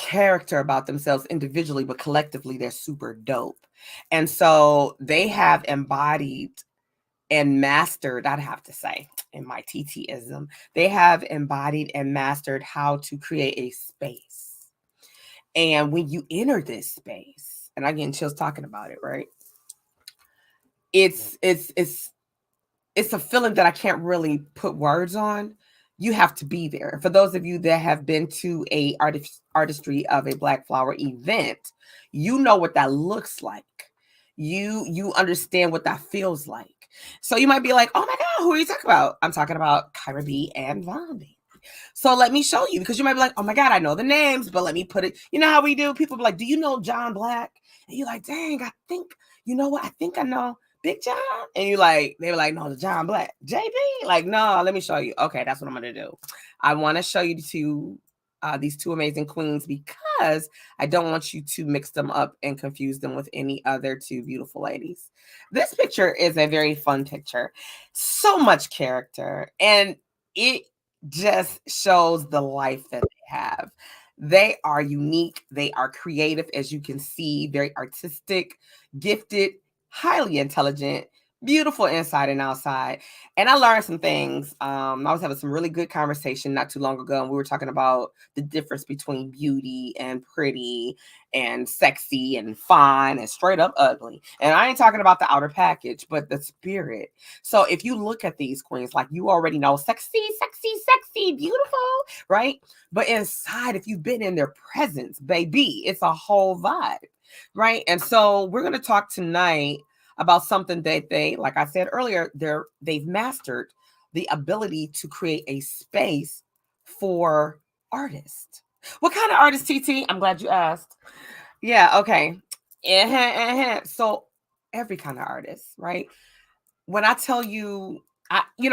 character about themselves individually, but collectively they're super dope. And so they have embodied and mastered, I'd have to say, in my TTism, they have embodied and mastered how to create a space. And when you enter this space, and I'm getting chills talking about it, right? It's a feeling that I can't really put words on. You have to be there. For those of you that have been to a artistry of a Black Flower event, you know what that looks like. You understand what that feels like. So you might be like, oh my God, who are you talking about? I'm talking about KyraBea and Vondi. So let me show you, because you might be like, oh my God, I know the names, but let me put it. You know how we do? People be like, do you know John Black? And you're like, dang, I think, you know what? I think I know Big John. And you like, they were like, no, the John Black. JB? Like, no, let me show you. Okay, that's what I'm going to do. I want to show you these two amazing queens, because I don't want you to mix them up and confuse them with any other two beautiful ladies. This picture is a very fun picture. So much character. And it just shows the life that they have. They are unique. They are creative, as you can see, very artistic, gifted, highly intelligent, beautiful inside and outside. And I learned some things. I was having some really good conversation not too long ago, and we were talking about the difference between beauty and pretty and sexy and fine and straight up ugly. And I ain't talking about the outer package, but the spirit. So if you look at these queens, like, you already know sexy, sexy, sexy, beautiful, right? But inside, if you've been in their presence, baby, it's a whole vibe, right? And so we're going to talk tonight about something that they, like I said earlier, they've mastered the ability to create a space for artists. What kind of artist, TT? I'm glad you asked. Yeah, okay. So every kind of artist, right? When I tell you, you're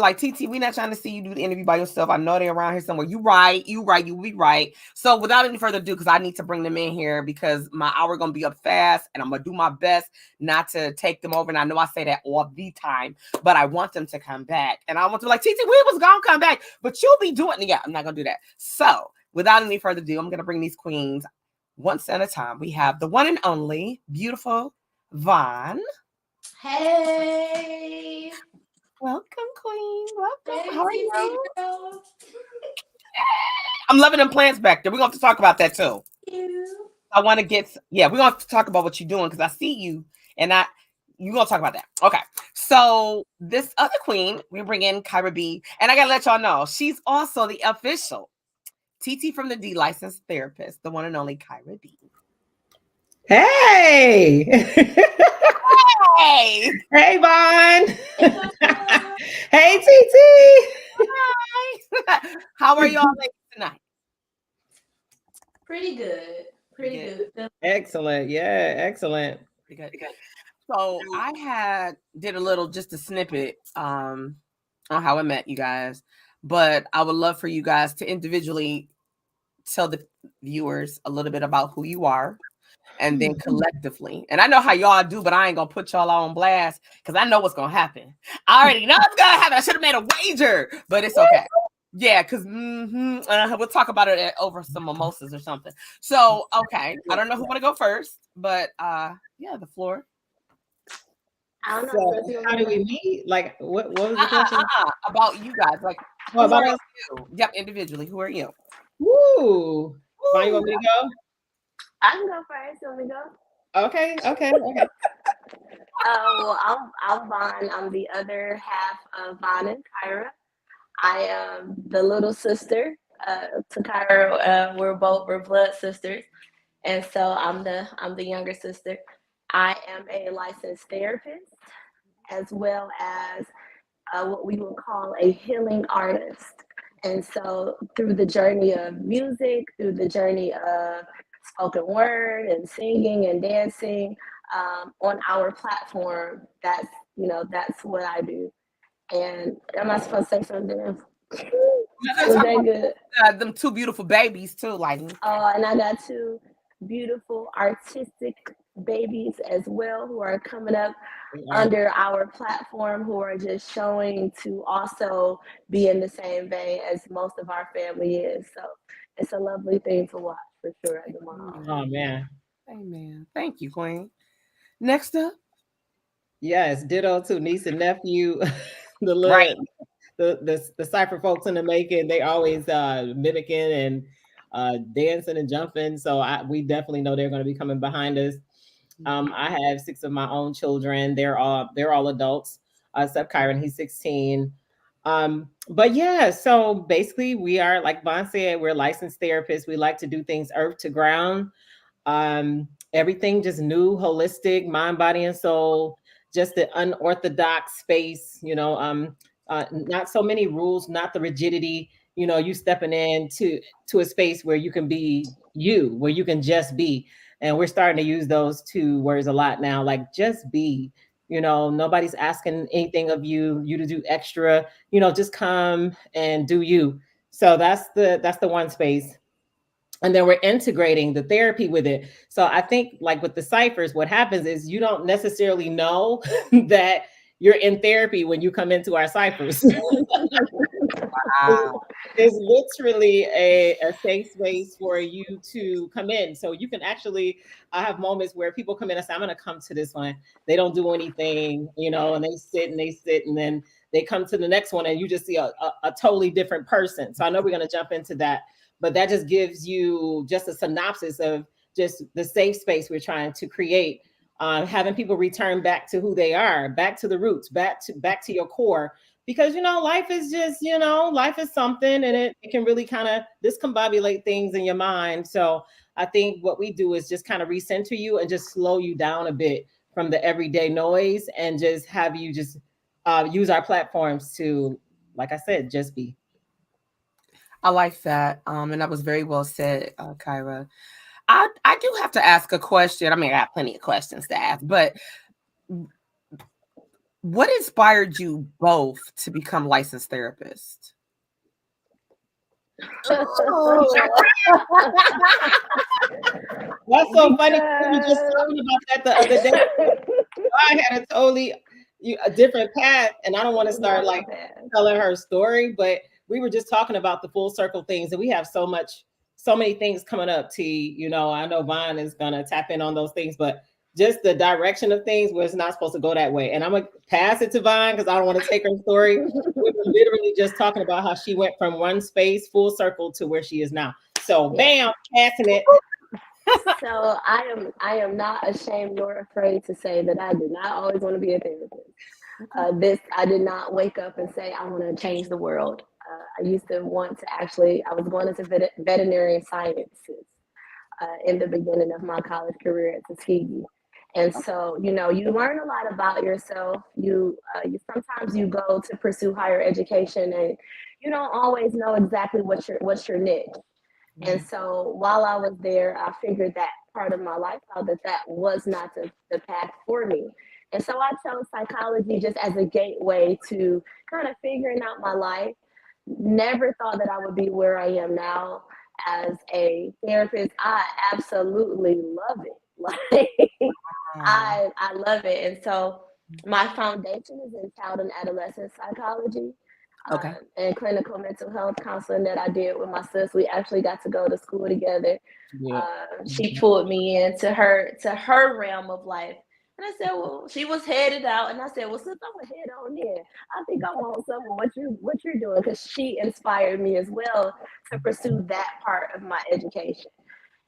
like, TT, we not trying to see you do the interview by yourself. I know they're around here somewhere. You right, you will be right. So without any further ado, because I need to bring them in here, because my hour gonna be up fast, and I'm gonna do my best not to take them over. And I know I say that all the time, but I want them to come back. And I want to be like, TT, we was gonna come back, but you'll be doing it. Yeah, I'm not gonna do that. So without any further ado, I'm gonna bring these queens once at a time. We have the one and only beautiful Von. Hey, Welcome, Queen. Welcome. hey, How are you? girl. I'm loving them plants back there. We're going to have to talk about that too. You. I want to we're going to have to talk about what you're doing, because I see you, and you're going to talk about that. Okay. So this other queen, we bring in KyraBea, and I got to let y'all know, she's also the official TT from the D licensed therapist, the one and only KyraBea. Hey! Hey! Hey, Vaughn! Hello. Hey, TT! Hi! How are y'all tonight? Pretty good. Pretty good. Excellent. Yeah, excellent. Pretty good. So I did just a snippet on how I met you guys, but I would love for you guys to individually tell the viewers a little bit about who you are, and then collectively. And I know how y'all do, but I ain't gonna put y'all on blast, because I know what's gonna happen. I already know what's gonna happen. I should have made a wager, but it's okay. Yeah, because we'll talk about it over some mimosas or something. So, okay, I don't know who want to go first, but yeah, the floor. I don't know. So, how do we meet? Like, what was the question? About you guys, like, Oh, who about are us? you? Yep, individually. Who are you? Woo! Vaughn, you want me to go? I can go first. You want me to go? Okay. Well, I'm Vaughn. I'm the other half of Vaughn and Kyra. I am the little sister to Kyra. We're blood sisters, and so I'm the younger sister. I am a licensed therapist, as well as what we would call a healing artist. And so, through the journey of music, through the journey of spoken word and singing and dancing on our platform, that's what I do. And am I supposed to say something else? Was that good? Them two beautiful babies too, like. And I got two beautiful artistic babies as well, who are coming up under our platform, who are just showing to also be in the same vein as most of our family is. So it's a lovely thing to watch for sure as a mom. Oh man. Amen. Thank you, Queen. Next up. Yes, ditto to niece and nephew. the Right. little the cipher folks in the making, they always mimicking and dancing and jumping. So we definitely know they're going to be coming behind us. I have 6 of my own children. They're all adults, except Kyron, he's 16. But yeah, so basically we are, like Vaughn said, we're licensed therapists. We like to do things earth to ground. Everything just new, holistic, mind, body, and soul, just the unorthodox space, not so many rules, not the rigidity, you stepping into a space where you can be you, where you can just be. And we're starting to use those 2 words a lot now, like just be. Nobody's asking anything of you to do extra, just come and do you. So that's the one space. And then we're integrating the therapy with it. So I think, like with the ciphers, what happens is you don't necessarily know that you're in therapy when you come into our ciphers. Wow. There's literally a safe space for you to come in. So you can actually, I have moments where people come in and say, I'm going to come to this one. They don't do anything, and they sit, and then they come to the next one and you just see a totally different person. So I know we're going to jump into that, but that just gives you just a synopsis of just the safe space we're trying to create, having people return back to who they are, back to the roots, back to your core. Because, life is just, life is something, and it can really kind of discombobulate things in your mind. So I think what we do is just kind of recenter you and just slow you down a bit from the everyday noise, and just have you just use our platforms to, like I said, just be. I like that. And that was very well said, Kyra. I do have to ask a question. I mean, I have plenty of questions to ask, but what inspired you both to become licensed therapists? That's so funny. We were just talking about that the other day. I had a totally a different path, and I don't want to start like telling her story, but we were just talking about the full circle things, and we have so many things coming up. I know Vaughn is gonna tap in on those things, but just the direction of things where it's not supposed to go that way. And I'm gonna pass it to Vaughn because I don't want to take her story. We were literally just talking about how she went from one space full circle to where she is now. So bam, passing it. So I am not ashamed nor afraid to say that I did not always want to be a therapist. I did not wake up and say I want to change the world. I used to want to I was going into veterinary sciences in the beginning of my college career at Tuskegee. And so, you learn a lot about yourself. You sometimes you go to pursue higher education, and you don't always know exactly what's your niche. And so while I was there, I figured that part of my life out, that was not the path for me. And so I chose psychology just as a gateway to kind of figuring out my life. Never thought that I would be where I am now as a therapist. I absolutely love it. Like I love it. And so my foundation is in child and adolescent psychology. Okay. And clinical mental health counseling that I did with my sis. We actually got to go to school together. Yeah. She pulled me into her realm of life. And I said, well, she was headed out. And I said, well, since I'm head on in, I think I want some of what you're doing, because she inspired me as well to pursue that part of my education.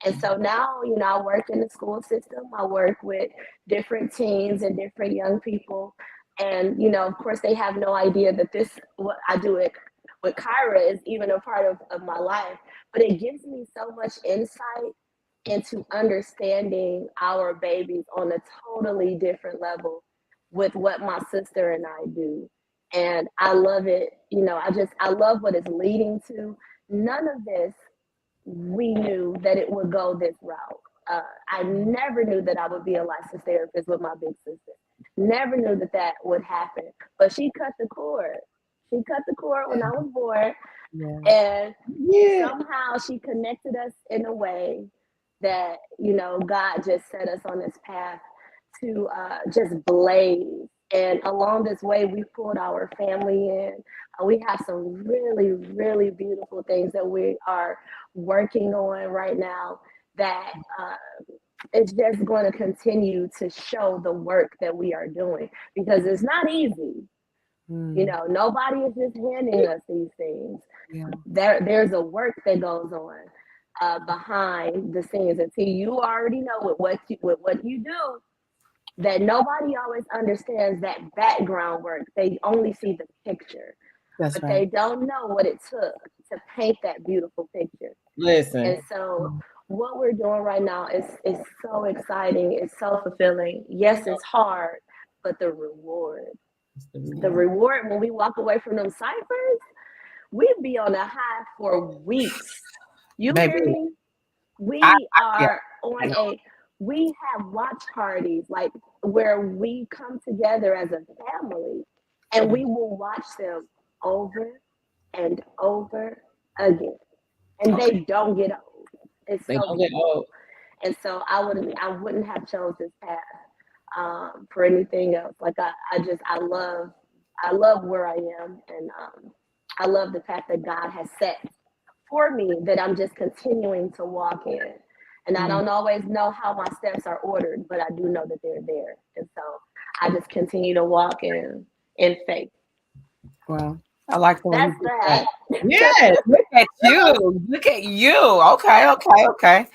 And so now, I work in the school system. I work with different teens and different young people. And, of course, they have no idea that what I do with Kyra is even a part of my life. But it gives me so much insight into understanding our babies on a totally different level with what my sister and I do. And I love it. I love what it's leading to. None of this, we knew that it would go this route. I never knew that I would be a licensed therapist with my big sister. Never knew that would happen. But she cut the cord. She cut the cord when I was born. Yeah. And somehow she connected us in a way that, God just set us on this path to just blaze And along this way, we pulled our family in. We have some really, really beautiful things that we are working on right now that it's just going to continue to show the work that we are doing, because it's not easy. You know, nobody is just handing us these things. Yeah. There's a work that goes on behind the scenes. And see, you already know with what you do, that nobody always understands that background work. They only see the picture, That's but right. they don't know what it took to paint that beautiful picture. Listen. And so what we're doing right now is so exciting. It's so fulfilling. Yes, it's hard, but the reward when we walk away from them ciphers, we'd be on a high for weeks. You Baby, hear me? We are on we have watch parties like where we come together as a family and we will watch them over and over again. And they don't get old. It's They so don't get old. And so I wouldn't have chose this path for anything else. Like I love where I am, and I love the path that God has set for me that I'm just continuing to walk in. And I don't always know how my steps are ordered, but I do know that they're there. And so I just continue to walk in faith. Well, I like the way That's you put that. Yes. Look at you. Look at you. Okay.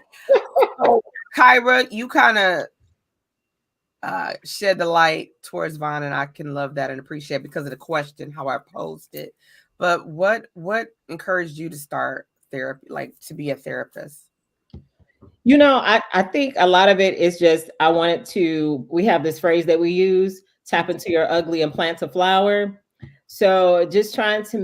So, Kyra, you kind of shed the light towards Vaughn, and I can love that and appreciate it because of the question, how I posed it. But what encouraged you to start therapy, like to be a therapist? You know, I think a lot of it is just we have this phrase that we use, tap into your ugly and plant a flower. So just trying to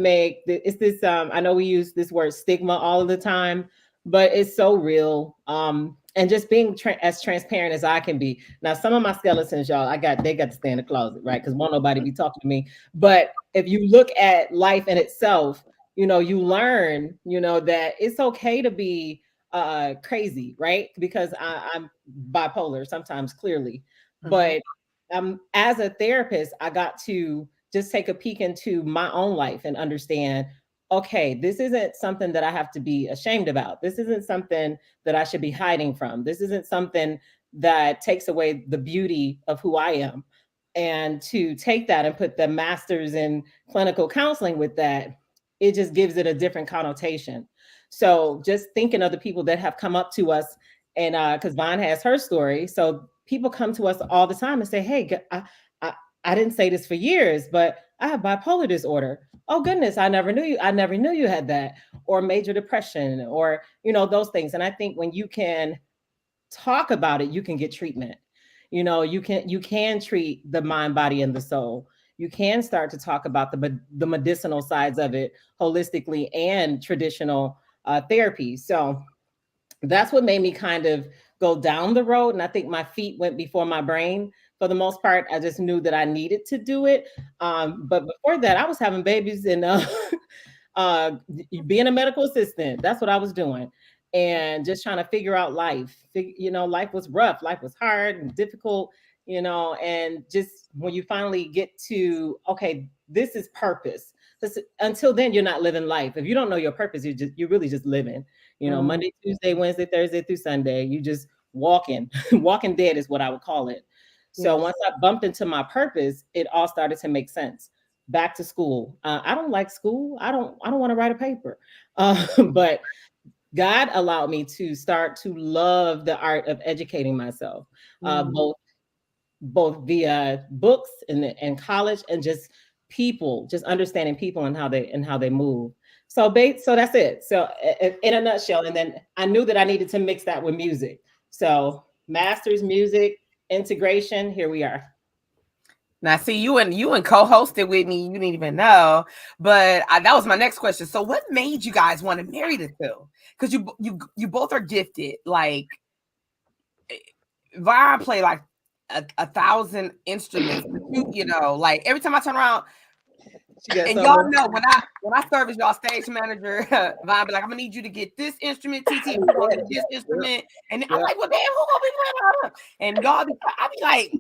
I know we use this word stigma all of the time, but it's so real. And just being as transparent as I can be. Now, some of my skeletons, y'all, they got to stay in the closet, right? Because won't nobody be talking to me. But if you look at life in itself, you know, you learn, you know, that it's okay to be crazy, right? Because I'm bipolar sometimes, clearly. But as a therapist, I got to just take a peek into my own life and understand, okay, this isn't something that I have to be ashamed about. This isn't something that I should be hiding from. This isn't something that takes away the beauty of who I am. And to take that and put the master's in clinical counseling with that, it just gives it a different connotation. So just thinking of the people that have come up to us, and because Vaughn has her story, so people come to us all the time and say, hey, I didn't say this for years, but I have bipolar disorder. Oh goodness, I never knew you had that, or major depression, or, you know, those things. And I think when you can talk about it, you can get treatment. You know, you can treat the mind, body, and the soul. You can start to talk about the medicinal sides of it holistically and traditional therapy. So that's what made me kind of go down the road. And I think my feet went before my brain. For the most part, I just knew that I needed to do it. But before that, I was having babies and being a medical assistant. That's what I was doing. And just trying to figure out life. You know, life was rough. Life was hard and difficult, you know, and just when you finally get to, okay, this is purpose. Until then, you're not living life. If you don't know your purpose, you're really just living. You know, Monday, Tuesday, Wednesday, Thursday through Sunday, you just walking dead is what I would call it. So once I bumped into my purpose, it all started to make sense. Back to school. I don't like school. I don't want to write a paper. But God allowed me to start to love the art of educating myself, both via books and college, and just people, just understanding people and how they move. So that's it. So in a nutshell, and then I knew that I needed to mix that with music. So master's, music, integration, here we are. Now, see, you and co-hosted with me. You didn't even know, but that was my next question. So, what made you guys want to marry the two? Because you both are gifted. Like, Vaughn play like 1,000 instruments. You know, like every time I turn around, and y'all know when I serve as y'all stage manager, Vaughn be like, I'm gonna need you to get this instrument, TT, this instrument, and I'm like, well, damn, who gonna be playing all that? And y'all, I be like,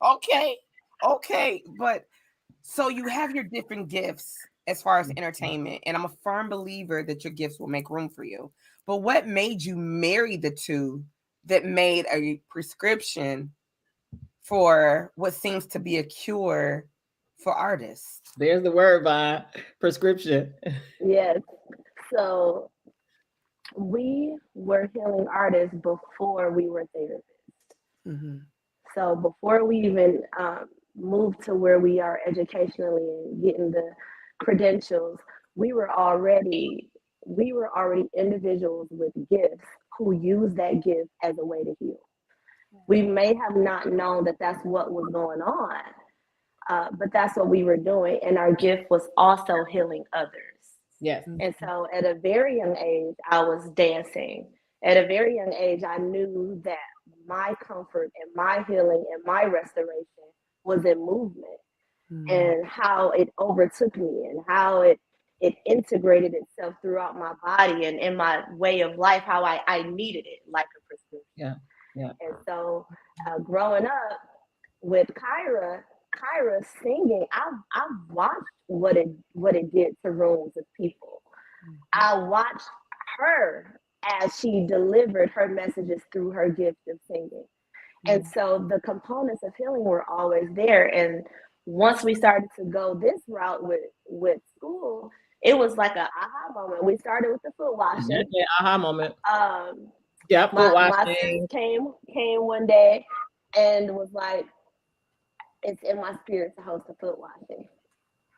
okay. Okay, but so you have your different gifts as far as entertainment, and I'm a firm believer that your gifts will make room for you. But what made you marry the two that made a prescription for what seems to be a cure for artists? There's the word by prescription. Yes. So we were healing artists before we were therapists. Mm-hmm. So before we even moved to where we are educationally and getting the credentials, we were already individuals with gifts who use that gift as a way to heal. We may have not known that that's what was going on, but that's what we were doing, and our gift was also healing others. Yes. And so at a very young age, I was dancing. At a very young age, I knew that my comfort and my healing and my restoration was in movement, and how it overtook me and how it integrated itself throughout my body and in my way of life, how I needed it like a prescription. Yeah. Yeah. And so growing up with Kyra singing, I've watched what it did to rooms of people. I watched her as she delivered her messages through her gift of singing. And so the components of healing were always there. And once we started to go this route with school, it was like a aha moment. We started with the foot washing. Yeah, aha moment. Yeah, foot my washing. sis came one day and was like, it's in my spirit to host a foot washing.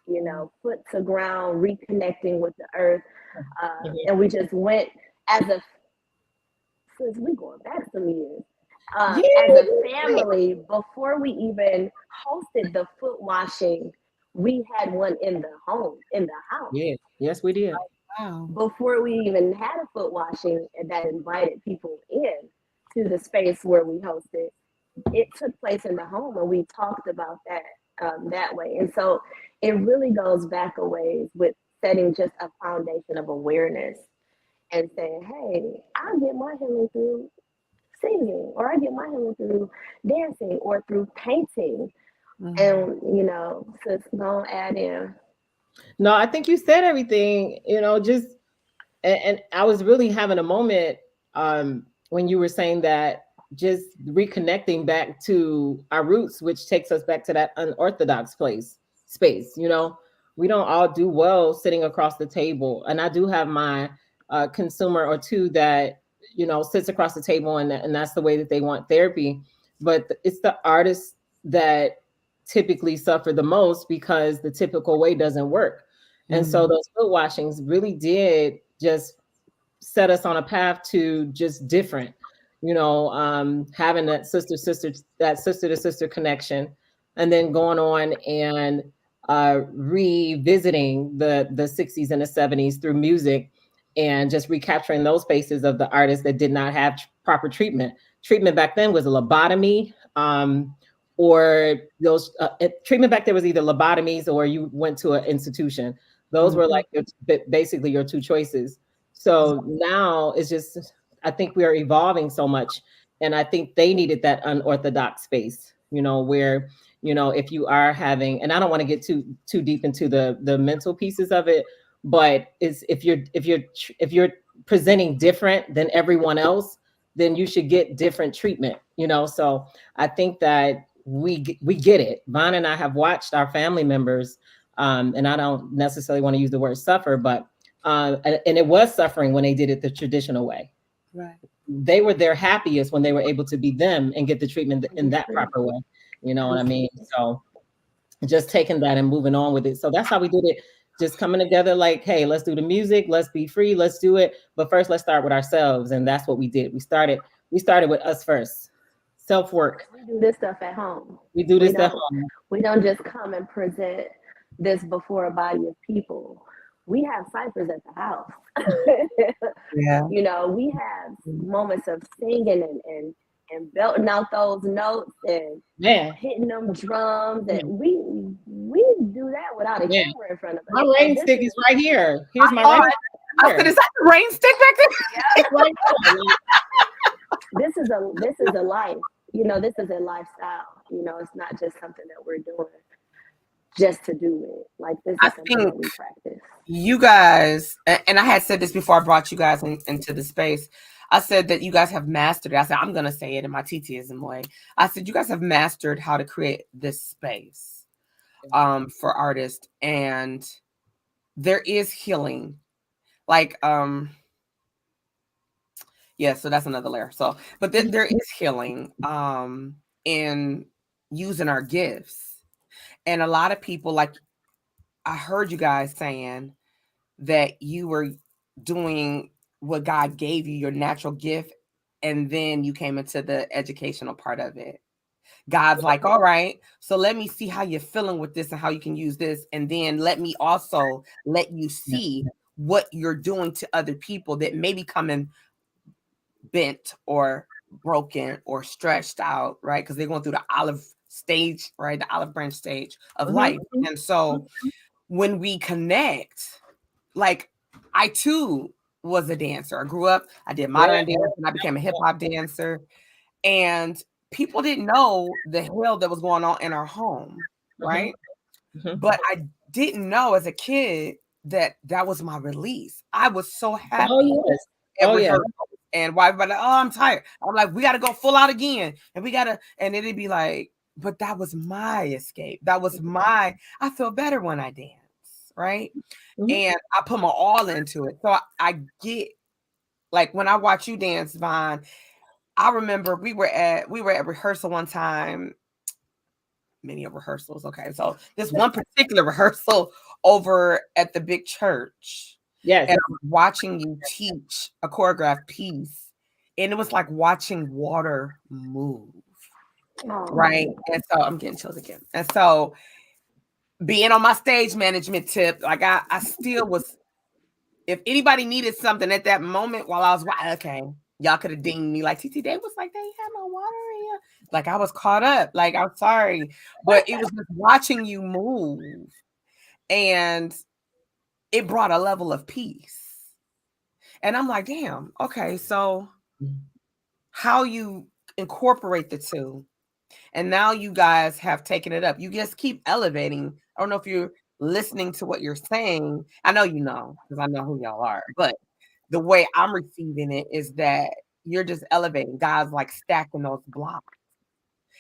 You know, foot to ground, reconnecting with the earth. And we just went since we going back some years, as a family, before we even hosted the foot washing, we had one in the house. Yeah. Yes, we did. Wow. Before we even had a foot washing that invited people in to the space where we hosted, it took place in the home, and we talked about that that way. And so it really goes back a ways with setting just a foundation of awareness and saying, hey, I get my healing through singing, or I get my healing through dancing or through painting. And, you know, so it's going to add in. No, I think you said everything, just, and I was really having a moment when you were saying that, just reconnecting back to our roots, which takes us back to that unorthodox space. We don't all do well sitting across the table. And I do have my consumer or two that, sits across the table, and that's the way that they want therapy. But it's the artists that typically suffer the most because the typical way doesn't work. And so those foot washings really did just set us on a path to just different, having that sister to sister connection, and then going on and revisiting the 60s and the 70s through music, and just recapturing those spaces of the artists that did not have proper treatment. Treatment back then was a lobotomy, or those treatment back there was either lobotomies or you went to an institution. Those were like basically your two choices. So now it's just, I think we are evolving so much, and I think they needed that unorthodox space, where, if you are having, and I don't want to get too deep into the mental pieces of it, but it's if you're presenting different than everyone else, then you should get different treatment, So I think that we get it. Vaughn and I have watched our family members, and I don't necessarily want to use the word suffer, but and it was suffering when they did it the traditional way. Right. They were their happiest when they were able to be them and get the treatment in that proper way. You know what I mean? So just taking that and moving on with it. So that's how we did it. Just coming together like, hey, let's do the music. Let's be free. Let's do it. But first, let's start with ourselves. And that's what we did. We started with us first. Self-work. We do this stuff at home. We do this at home. We don't just come and present this before a body of people. We have ciphers at the house. Yeah. We have moments of singing and belting out those notes and hitting them drums, and we do that without a camera in front of us. My rain stick is right here. Here's my rain stick. I said, is that the rain stick back there? It's right there. This is a life. This is a lifestyle. You know, it's not just something that we're doing just to do it. Like, this I is something think that we practice. you guys, and I had said this before I brought you guys into the space. I said that you guys have mastered it. I said, I'm going to say it in my TTism way. I said, you guys have mastered how to create this space for artists. And there is healing. Like, yeah, so that's another layer. So, but there is healing in using our gifts. And a lot of people, like, I heard you guys saying that you were doing what God gave you, your natural gift, and then you came into the educational part of it. God's like, all right, so let me see how you're feeling with this and how you can use this. And then let me also let you see what you're doing to other people that may be coming bent or broken or stretched out, right? Because they're going through the olive stage, right? The olive branch stage of life. And so when we connect, like, I too was a dancer. I grew up, I did modern dance, and I became a hip hop dancer. And people didn't know the hell that was going on in our home, right? But I didn't know as a kid that that was my release. I was so happy at rehearsal. And why everybody like, oh, I'm tired. I'm like, we got to go full out again. And we got to, and it'd be like, but that was my escape. That was my, I feel better when I dance, right? And I put my all into it. So I get, like, when I watch you dance, Vaughn, I remember we were at rehearsal one time, many of rehearsals. Okay. So this one particular rehearsal over at the big church. Yes. And I was watching you teach a choreographed piece. And it was like watching water move. Right. And so I'm getting chills again. And so being on my stage management tip, like I still was, if anybody needed something at that moment while I was, okay, y'all could have dinged me like TT Day was like, they had no water in here. Like, I was caught up. Like, I'm sorry. But it was just watching you move. And it brought a level of peace. And I'm like, damn, okay, so how you incorporate the two. And now you guys have taken it up. You just keep elevating. I don't know if you're listening to what you're saying. I know you know, because I know who y'all are. But the way I'm receiving it is that you're just elevating. God's like stacking those blocks.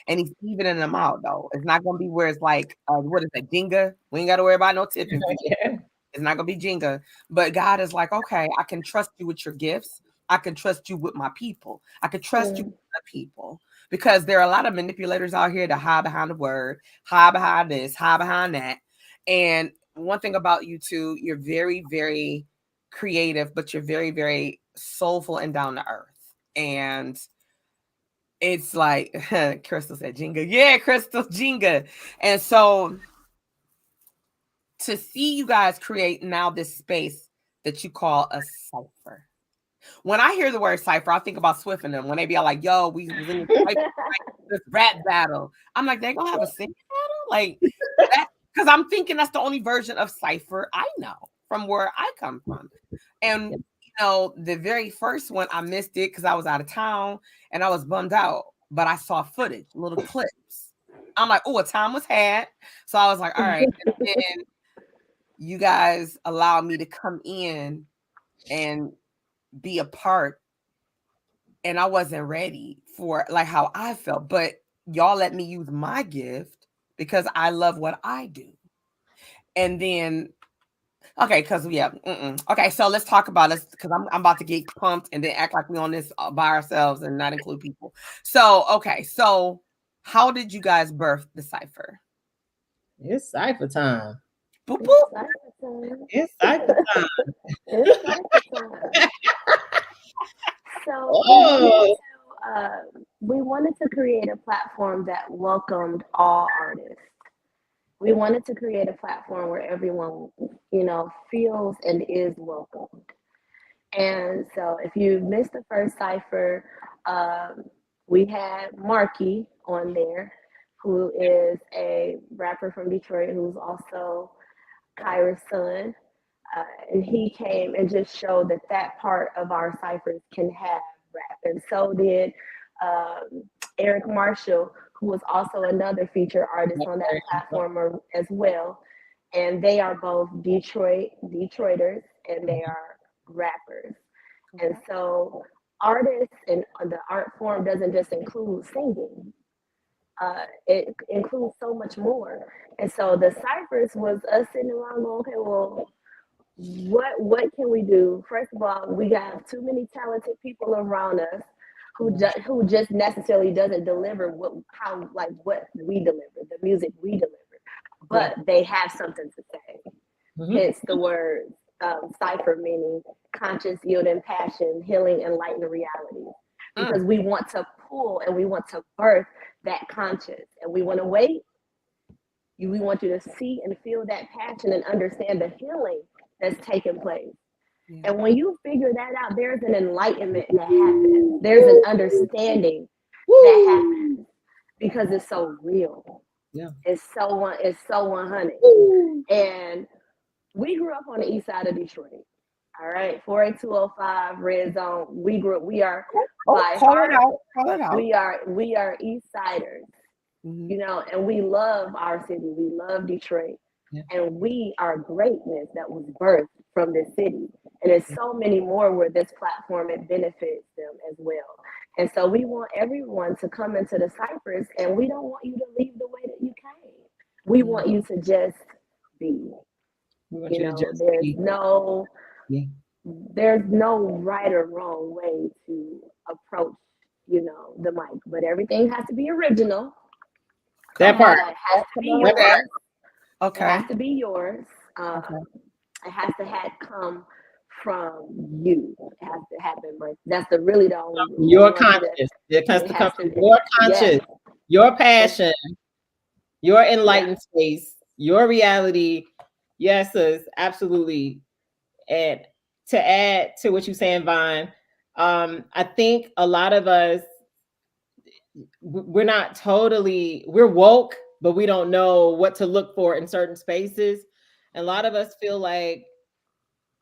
And he's evening them out, though. It's not going to be where it's like, what is it, Jenga? We ain't got to worry about no tipping. It's not going to be Jenga. But God is like, okay, I can trust you with your gifts. I can trust you with my people. I can trust you with the people. Because there are a lot of manipulators out here that hide behind the word, hide behind this, hide behind that. And one thing about you two, you're very, very creative, but you're very, very soulful and down to earth. And it's like Crystal said, Jenga. Yeah, Crystal, Jenga. And so to see you guys create now this space that you call a cipher. When I hear the word cipher, I think about Swift and them when they be all like, yo, we was in this rap battle. I'm like, they gonna have a singing battle? Like that, because I'm thinking that's the only version of cipher I know from where I come from. And you know, the very first one I missed it because I was out of town and I was bummed out, but I saw footage, little clips. I'm like, oh, a time was had. So I was like, all right. And then you guys allowed me to come in and be a part, and I wasn't ready for like how I felt, but y'all let me use my gift because I love what I do. And then okay, because okay, so let's talk about this because I'm about to get pumped and then act like we on this by ourselves and not include people. So okay, so how did you guys birth the cipher? It's cipher time. Boop, boop. It's cipher time. It's cipher time. So we wanted to create a platform that welcomed all artists. We wanted to create a platform where everyone, you know, feels and is welcomed. And so if you missed the first cipher, we had Marky on there, who is a rapper from Detroit, who's also Kyra's son. And he came and just showed that that part of our ciphers can have rap. And so did Eric Marshall, who is also another featured artist on that platform as well. And they are both Detroiters, and they are rappers. And so artists and the art form doesn't just include singing. It includes so much more. And so the ciphers was us sitting around going, okay, well, what can we do? First of all, we got too many talented people around us who just necessarily doesn't deliver what we deliver, the music we deliver, but they have something to say. Hence the word cipher, meaning conscious yielding passion, healing, enlightened reality. Because we want to pull and we want to birth that conscious, and we want to wait. We want you to see and feel that passion and understand the healing that's taking place. And when you figure that out, there's an enlightenment that happens. There's an understanding that happens because it's so real. Yeah. It's so 100. And we grew up on the east side of Detroit. All right, 48205 Red Zone. We are by heart. Call it out. We are East Siders, you know, and we love our city. We love Detroit, and we are greatness that was birthed from this city. And there's so many more where this platform, it benefits them as well. And so we want everyone to come into the ciphers, and we don't want you to leave the way that you came. We want you to just be. You know, there's no right or wrong way to approach, you know, the mic, but everything has to be original. That part. It has to be yours. Okay. It has to be yours. It has to come from you. It has to happen, but that's the only your conscious. It has to come from your conscious, your passion, your enlightened space, your reality. Yes, sis, absolutely. And to add to what you're saying, Vaughn, I think a lot of us, we're woke, but we don't know what to look for in certain spaces. And a lot of us feel like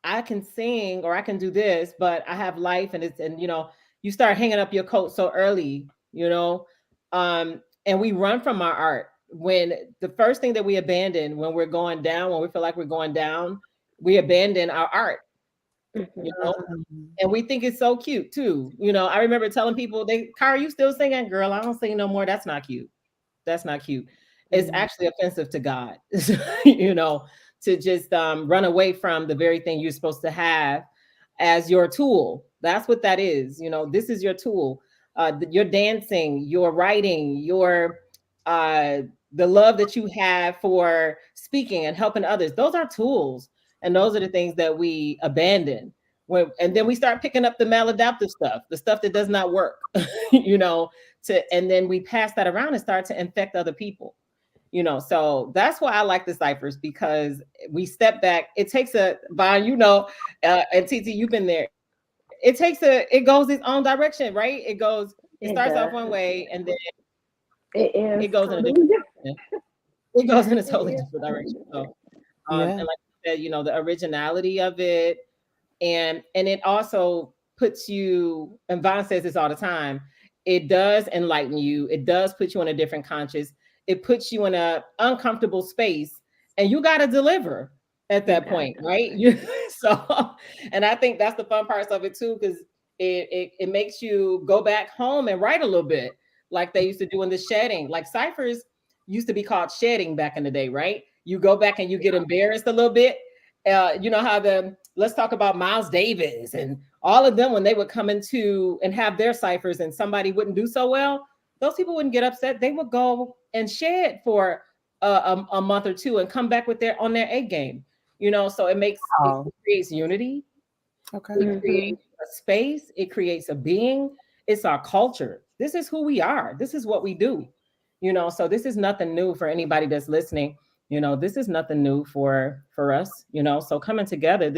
I can sing or I can do this, but I have life, and you know, you start hanging up your coat so early, you know, and we run from our art. When the first thing that we abandon when we're going down, when we feel like we're going down, we abandon our art, you know, and we think it's so cute too. You know, I remember telling people, Kyra, you still singing? Girl, I don't sing no more. That's not cute. That's not cute. It's actually offensive to God, you know, to just run away from the very thing you're supposed to have as your tool. That's what that is. You know, this is your tool. Your dancing, your writing, your the love that you have for speaking and helping others. Those are tools. And those are the things that we abandon. And then we start picking up the maladaptive stuff, the stuff that does not work, you know, and then we pass that around and start to infect other people, you know. So that's why I like the ciphers, because we step back. It takes Vaughn, you know, and TT, you've been there. It goes its own direction, right? It starts off one way, and then it goes in a different direction. It goes in a totally different direction. So, and like you said, you know, the originality of it, and it also puts you, and Vaughn says this all the time, it does enlighten you. It does put you in a different conscious. It puts you in an uncomfortable space, and you got to deliver at that point, right? So, and I think that's the fun parts of it too, because it makes you go back home and write a little bit, like they used to do in the shedding. Like ciphers used to be called shedding back in the day, right? You go back and you get embarrassed a little bit. You know how let's talk about Miles Davis and all of them, when they would come into and have their ciphers and somebody wouldn't do so well, those people wouldn't get upset. They would go and shed for a month or two and come back on their A game, you know. So it creates unity. Okay. It creates a space. It creates a being. It's our culture. This is who we are. This is what we do, you know. So this is nothing new for anybody that's listening. You know, this is nothing new for us, you know. So coming together,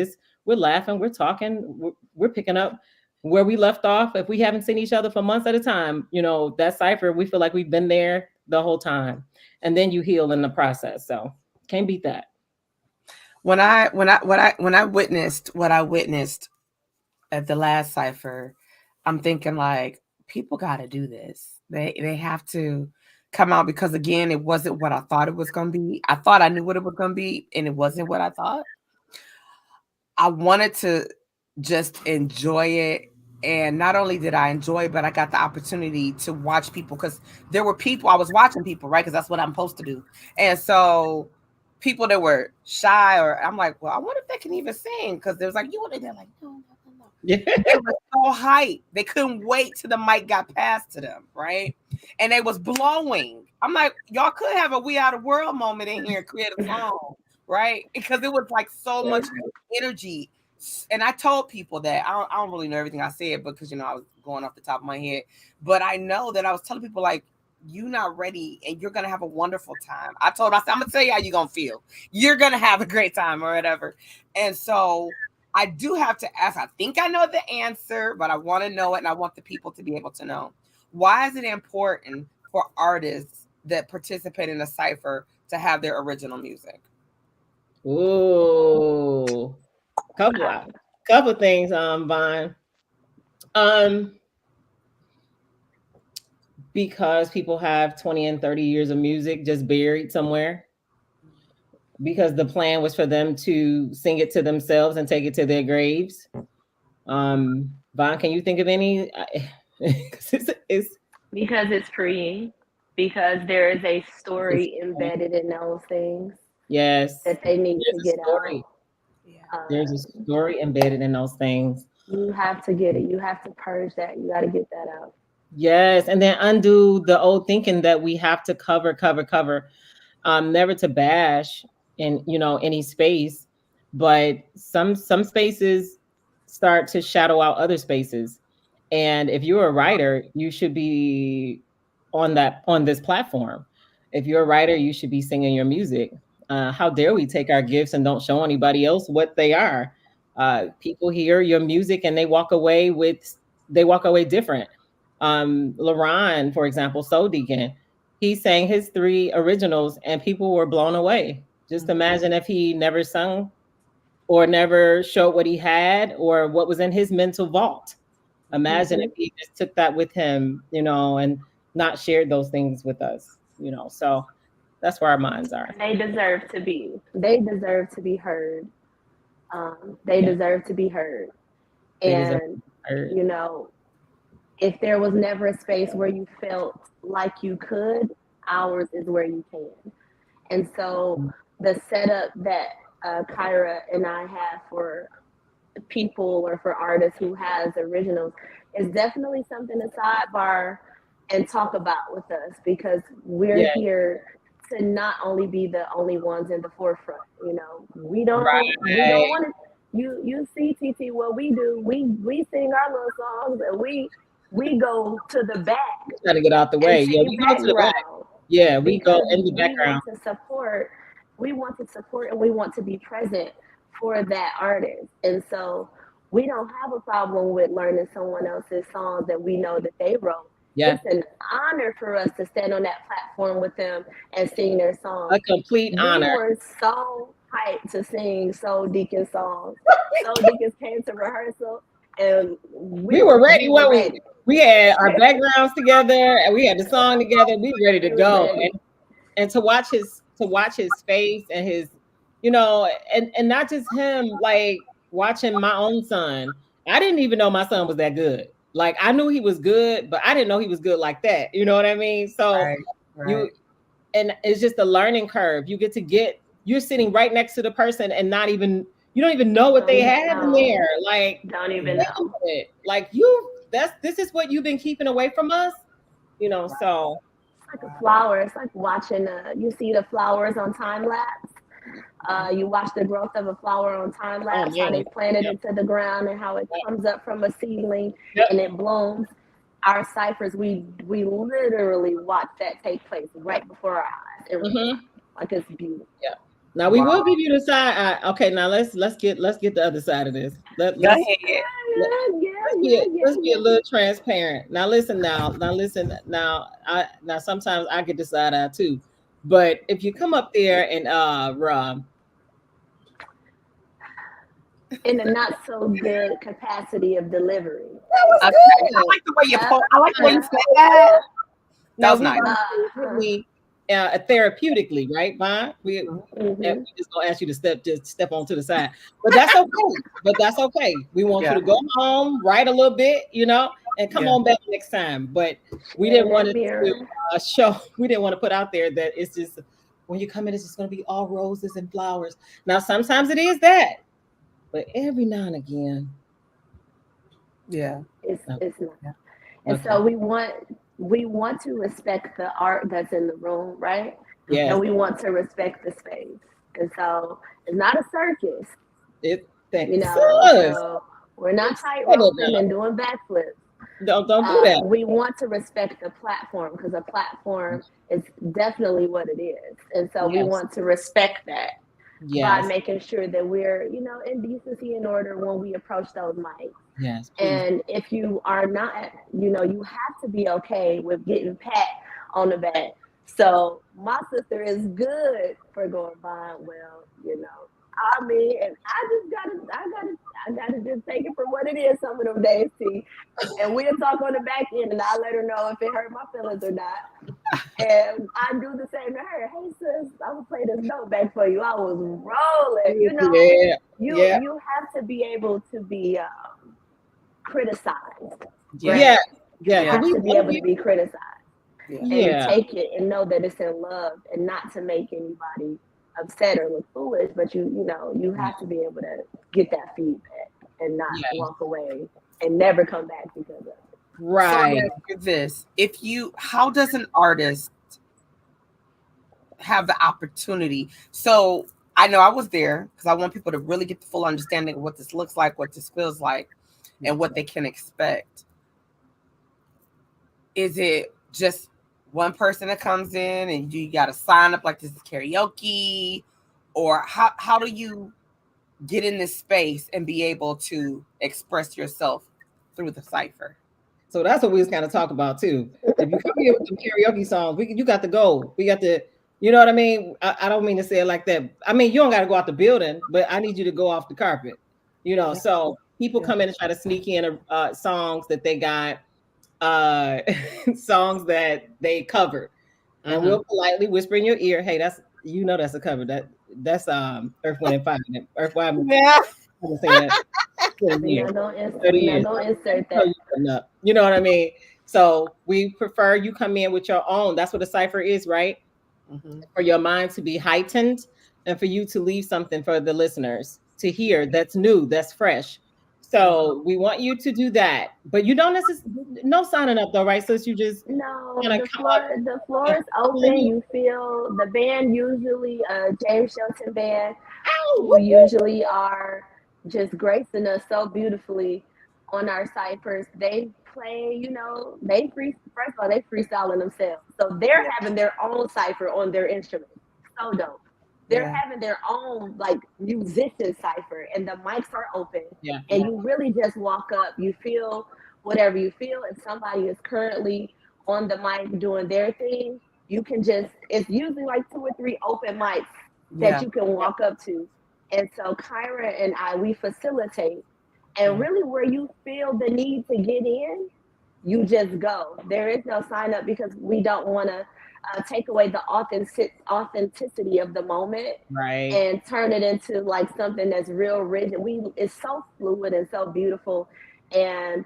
we're laughing, we're talking, we're picking up where we left off. If we haven't seen each other for months at a time, you know, that cipher, we feel like we've been there the whole time. And then you heal in the process. So can't beat that. When I witnessed what I witnessed at the last cipher, I'm thinking like, people got to do this. They have to come out because again, it wasn't what I thought it was going to be. I thought I knew what it was going to be, and it wasn't what I thought. I wanted to just enjoy it. And not only did I enjoy it, but I got the opportunity to watch people because there were people, I was watching people, right? Because that's what I'm supposed to do. And so people that were shy, or I'm like, well, I wonder if they can even sing. Because there was like, you want they're like, no. Yeah. They were so hyped. They couldn't wait till the mic got passed to them, right? And they was blowing. I'm like, y'all could have a We Are the World moment in here and create a song, right? Because it was like so much energy. And I told people that I don't really know everything I said because I was going off the top of my head, but I know that I was telling people like, you're not ready and you're gonna have a wonderful time. I said, I'm gonna tell you how you're gonna feel. You're gonna have a great time or whatever. And so I do have to ask. I think I know the answer, but I want to know it, and I want the people to be able to know. Why is it important for artists that participate in a cipher to have their original music? Ooh. Couple things, Vaughn. Because people have 20 and 30 years of music just buried somewhere. Because the plan was for them to sing it to themselves and take it to their graves. Vaughn, can you think of any? Because it's freeing. Because there is a story embedded in those things. Yes. That they need to get out. There's a story embedded in those things. You have to get it. You have to purge that. You got to get that out. Yes, and then undo the old thinking that we have to cover. Never to bash in any space, but some spaces start to shadow out other spaces. And if you're a writer, you should be on this platform. If you're a writer, you should be singing your music. How dare we take our gifts and don't show anybody else what they are? People hear your music and they walk away different. LaRon, for example, Soul Deacon, he sang his 3 originals and people were blown away. Just imagine if he never sung or never showed what he had or what was in his mental vault. Imagine if he just took that with him, and not shared those things with us, so that's where our minds are. They deserve to be heard. They deserve to be heard. And, if there was never a space where you felt like you could, ours is where you can. And so the setup that Kyra and I have for people or for artists who has originals is definitely something to sidebar and talk about with us, because we're here to not only be the only ones in the forefront. We don't want to. You see, TT, what we do. We sing our little songs and we go to the back. Try to get out the way. Yeah, we go to the back. Yeah, we go in the background. We want to support and we want to be present for that artist. And so we don't have a problem with learning someone else's songs that we know that they wrote. Yeah. It's an honor for us to stand on that platform with them and sing their songs. A complete honor. We were so hyped to sing Soul Deacon songs. Soul Deacons came to rehearsal and we were ready. We had our backgrounds together and we had the song together. We were ready to go. And to watch his face and his, and not just him, like watching my own son. I didn't even know my son was that good. Like I knew he was good, but I didn't know he was good like that. You know what I mean? So and it's just a learning curve. You're sitting right next to the person and you don't even know what they have in there. Like don't even know it. Like this is what you've been keeping away from us. So it's like a flower. It's like watching you see the flowers on time lapse. You watch the growth of a flower on time lapse, how they plant it into the ground and how it comes up from a seedling and it blooms. Our ciphers, we literally watch that take place right before our eyes. Like it's beautiful. Yeah. Now we will give you the side. Okay, now let's get the other side of this. Let's be a little transparent. Now listen. Now sometimes I get the side eye too. But if you come up there and Rob, in a not so good capacity of delivery. I like the way you said that. That was we nice. really therapeutically, right, Vaughn? We just gonna ask you to step onto the side, but that's okay. We want you to go home, write a little bit, and come on back next time. But we didn't want to show. We didn't want to put out there that it's just when you come in, it's just gonna be all roses and flowers. Now, sometimes it is that, but every now and again, it's not. And so we want to respect the art that's in the room, right? Yeah. And we want to respect the space. And so it's not a circus. So we're not tight roping and doing backflips. Don't do that. We want to respect the platform because a platform is definitely what it is. And so we want to respect that by making sure that we're, in decency and order when we approach those mics. Yes. And if you are not, you have to be okay with getting pat on the back. So my sister is good for going by. Well, I mean, and I gotta just take it for what it is some of them days, T. And we'll talk on the back end, and I'll let her know if it hurt my feelings or not. And I do the same to her. Hey sis, I will play this note back for you. I was rolling, You have to be able to be criticized. Yeah. You have to be able to be criticized. And take it and know that it's in love and not to make anybody upset or look foolish, but you have to be able to get that feedback and not walk away and never come back because of it. Right. So this, how does an artist have the opportunity? So I know I was there because I want people to really get the full understanding of what this looks like, what this feels like, and what they can expect. Is it just one person that comes in and you got to sign up like this is karaoke, or how do you get in this space and be able to express yourself through the cipher? So that's what we was kind of talk about too. If you come here with some karaoke songs, you got to go. We got to, you know what I mean? I don't mean to say it like that. I mean, you don't got to go out the building, but I need you to go off the carpet. So people come in and try to sneak in songs that they got, songs that they covered, and we'll politely whisper in your ear, "Hey, that's a cover. That's Earth, Wind, and Fire. Earth, Wind, Don't insert that. You know what I mean? So we prefer you come in with your own. That's what a cipher is, right? For your mind to be heightened and for you to leave something for the listeners to hear that's new, that's fresh. So we want you to do that, but you don't necessarily no signing up though, right? So you just the floor is open. You feel the band, usually James Shelton band, who usually are just gracing us so beautifully on our ciphers. They play, first of all, they freestyling themselves, so they're having their own cipher on their instrument. So dope. They're having their own musician cipher, and the mics are open. And you really just walk up. You feel whatever you feel. If somebody is currently on the mic doing their thing, you can it's usually like 2 or 3 open mics that you can walk up to. And so Kyra and I, we facilitate. And really where you feel the need to get in, you just go. There is no sign up because we don't want to take away the authenticity of the moment, right, and turn it into something that's real rigid. It's so fluid and so beautiful, and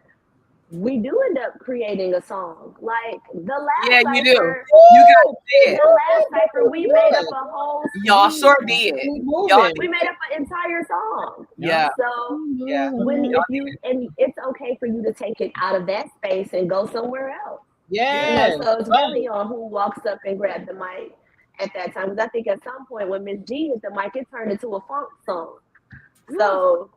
we do end up creating a song. Like the last cipher, you do. You got it. The last cipher, we made up a whole. Y'all sure did. We made up an entire song. Yeah. So it's okay for you to take it out of that space and go somewhere else. Yeah. So it's really on who walks up and grabs the mic at that time. Because I think at some point when Miss G hit the mic, it turned into a funk song. So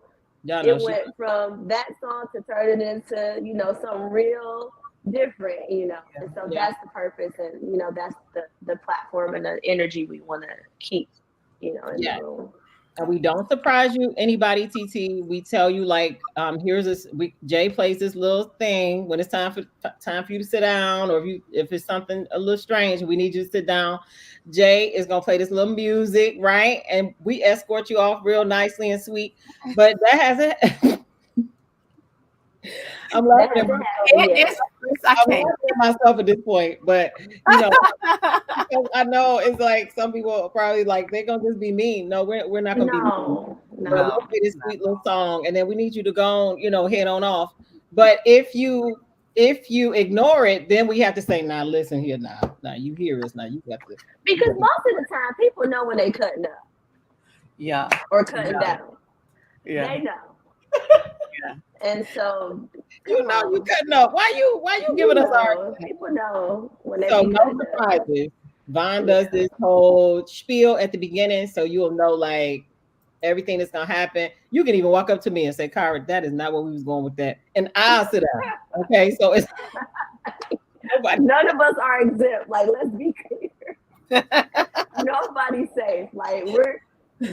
it went from that song to turning into, something real different, And so that's the purpose, and that's the platform and the energy we want to keep, in the room. And we don't surprise you, anybody, TT. We tell you here's this. Jay plays this little thing when it's time for you to sit down, or if it's something a little strange, we need you to sit down. Jay is gonna play this little music, right? And we escort you off real nicely and sweet. But that hasn't. I'm laughing at myself. I'm laughing at myself at this point, but you know, I know it's like some people are probably like they're gonna just be mean. No, we're not gonna be mean. But we'll play this sweet little song, and then we need you to go on, you know, head on off. But if you ignore it, then we have to say, "Now listen here, now you hear us, now you got to." Because most of the time, people know when they cutting up. Yeah. Or cutting down. Yeah. They know. Yeah. And so you know you cutting up. Why you giving us our people know when they so no surprises. Vaughn does this whole spiel at the beginning, so you'll know like everything that's gonna happen. You can even walk up to me and say, Kyra, that is not where we was going with that. And I'll sit down. Okay. So it's none of us are exempt. Like, let's be clear. Nobody's safe. Like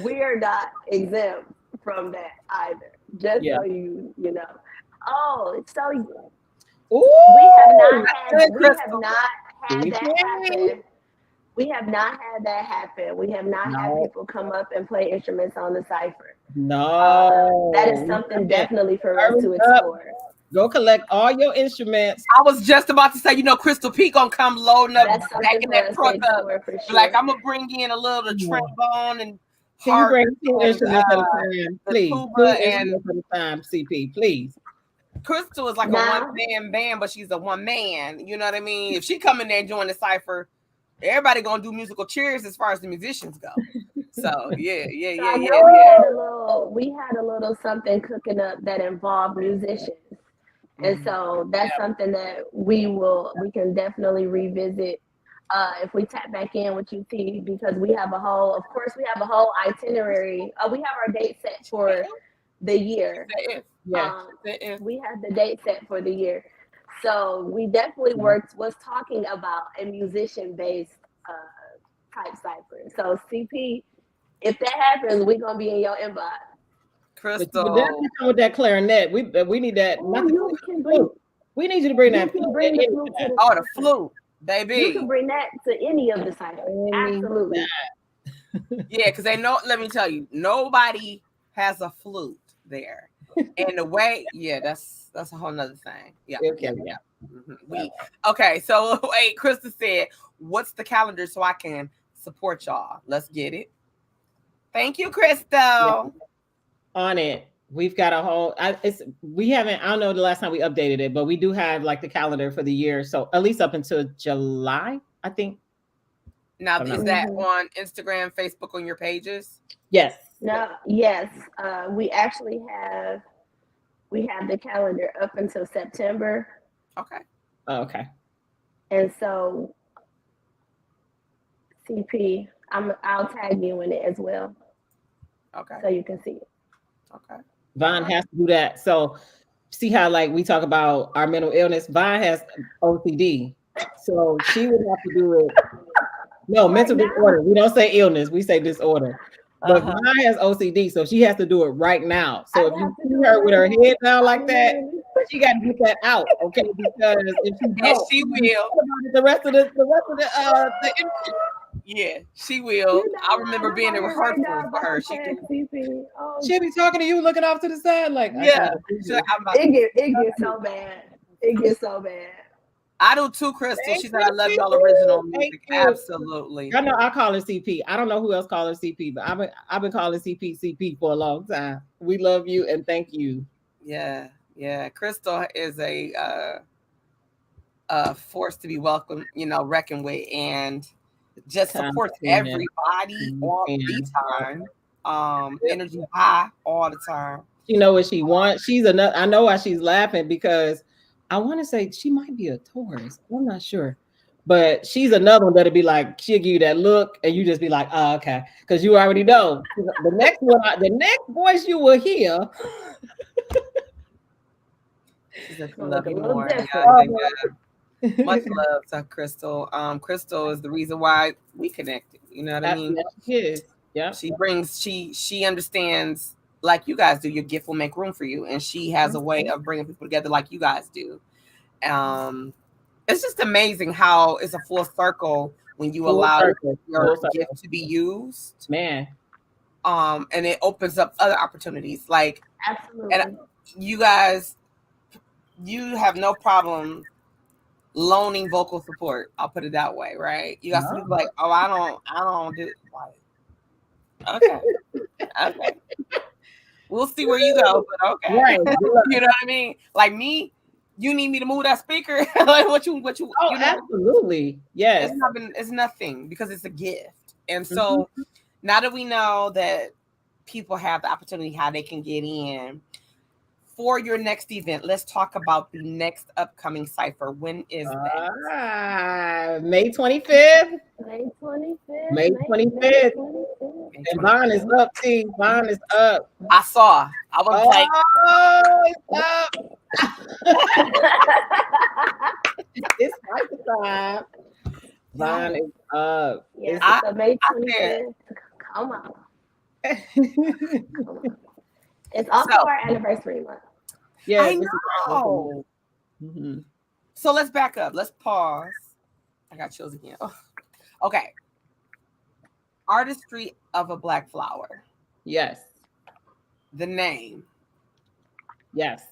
we're not exempt from that either. Just so you know. Oh, so we have not had that happen. We have not had that happen. We have not had people come up and play instruments on the cipher. No. That is something definitely for us to explore. Go collect all your instruments. I was just about to say, you know, Crystal P gonna come loading up, backing that truck up. Sure. Like, I'm gonna bring in a little trombone and can you bring 2 instruments at a time, please? 2 instruments at a time, CP, please. Crystal is like a one-man band, but she's a one-man. You know what I mean? If she come in there and join the cipher, everybody gonna do musical chairs as far as the musicians go. So yeah. We had a little something cooking up that involved musicians, and so that's something that we can definitely revisit if we tap back in with UT, because we have a whole itinerary. We have our date set for the year. We have the date set for the year. So we definitely was talking about a musician-based type cipher. So CP, if that happens, we're gonna be in your inbox. Crystal, with that clarinet, we need that. We need you to bring that. The flute, baby. You can bring that to any of the ciphers. Absolutely. Yeah, because let me tell you, nobody has a flute there. And the way, that's a whole nother thing. Yeah. Okay, so wait, Krista said, what's the calendar so I can support y'all? Let's get it. Thank you, Crystal. Yeah. On it. We've got a whole I don't know the last time we updated it, but we do have like the calendar for the year. So at least up until July, I think. Now, is that on Instagram, Facebook, on your pages? Yes. No, yes. We actually have the calendar up until September. Okay. Oh, okay. And so CP, I'll tag you in it as well. Okay. So you can see it. Okay. Vaughn has to do that. So see how like we talk about our mental illness. Vaughn has OCD. So she would have to do it. No, mental disorder. We don't say illness, we say disorder. But Vaughn has OCD, so she has to do it right now. So if you see her with her head down like that, she got to get that out, okay? Because if she don't, she will. The rest of the yeah, she will. I remember being in rehearsal for her. She'll be talking to you, looking off to the side, like it gets so bad. It gets so bad. I do too, Crystal. She said, I love y'all original music. Absolutely. I know I call her CP. I don't know who else calls her CP, but I've been calling CP for a long time. We love you and thank you. Yeah. Crystal is a force to be welcomed, reckoned with, and just supports everybody all the time. Energy high all the time. She know what she wants. I know why she's laughing, because I want to say she might be a Taurus. I'm not sure. But she's another one that'll be like, she'll give you that look and you just be like, oh, okay. Because you already know. The next voice you will hear. Love you more. Much love to Crystal. Crystal is the reason why we connected. You know what I mean? Yeah. She understands, like you guys do, your gift will make room for you. And she has a way of bringing people together like you guys do. It's just amazing how it's a full circle when you allow your gift to be used. Man. And it opens up other opportunities. Like, absolutely. And you guys, you have no problem loaning vocal support. I'll put it that way, right? You got some people like, oh, I don't do like, okay, okay. We'll see where you go, but okay. Right. You know what I mean? Like me, you need me to move that speaker. Like what you Oh, you know? absolutely. Yes. It's nothing because it's a gift. And so now that we know that people have the opportunity how they can get in for your next event, let's talk about the next upcoming cipher. When is that? May 25th. May 25th. May 25th. And Vaughn is up, T. Vaughn is up. I saw. I was like, it's up. It's time. Vaughn is up. Yeah, so May 25th. Come on. It's also our anniversary month. Yeah, I know. So let's back up. Let's pause. I got chills again. Oh. Okay. Artistry of a Black Flower. Yes. The name. Yes.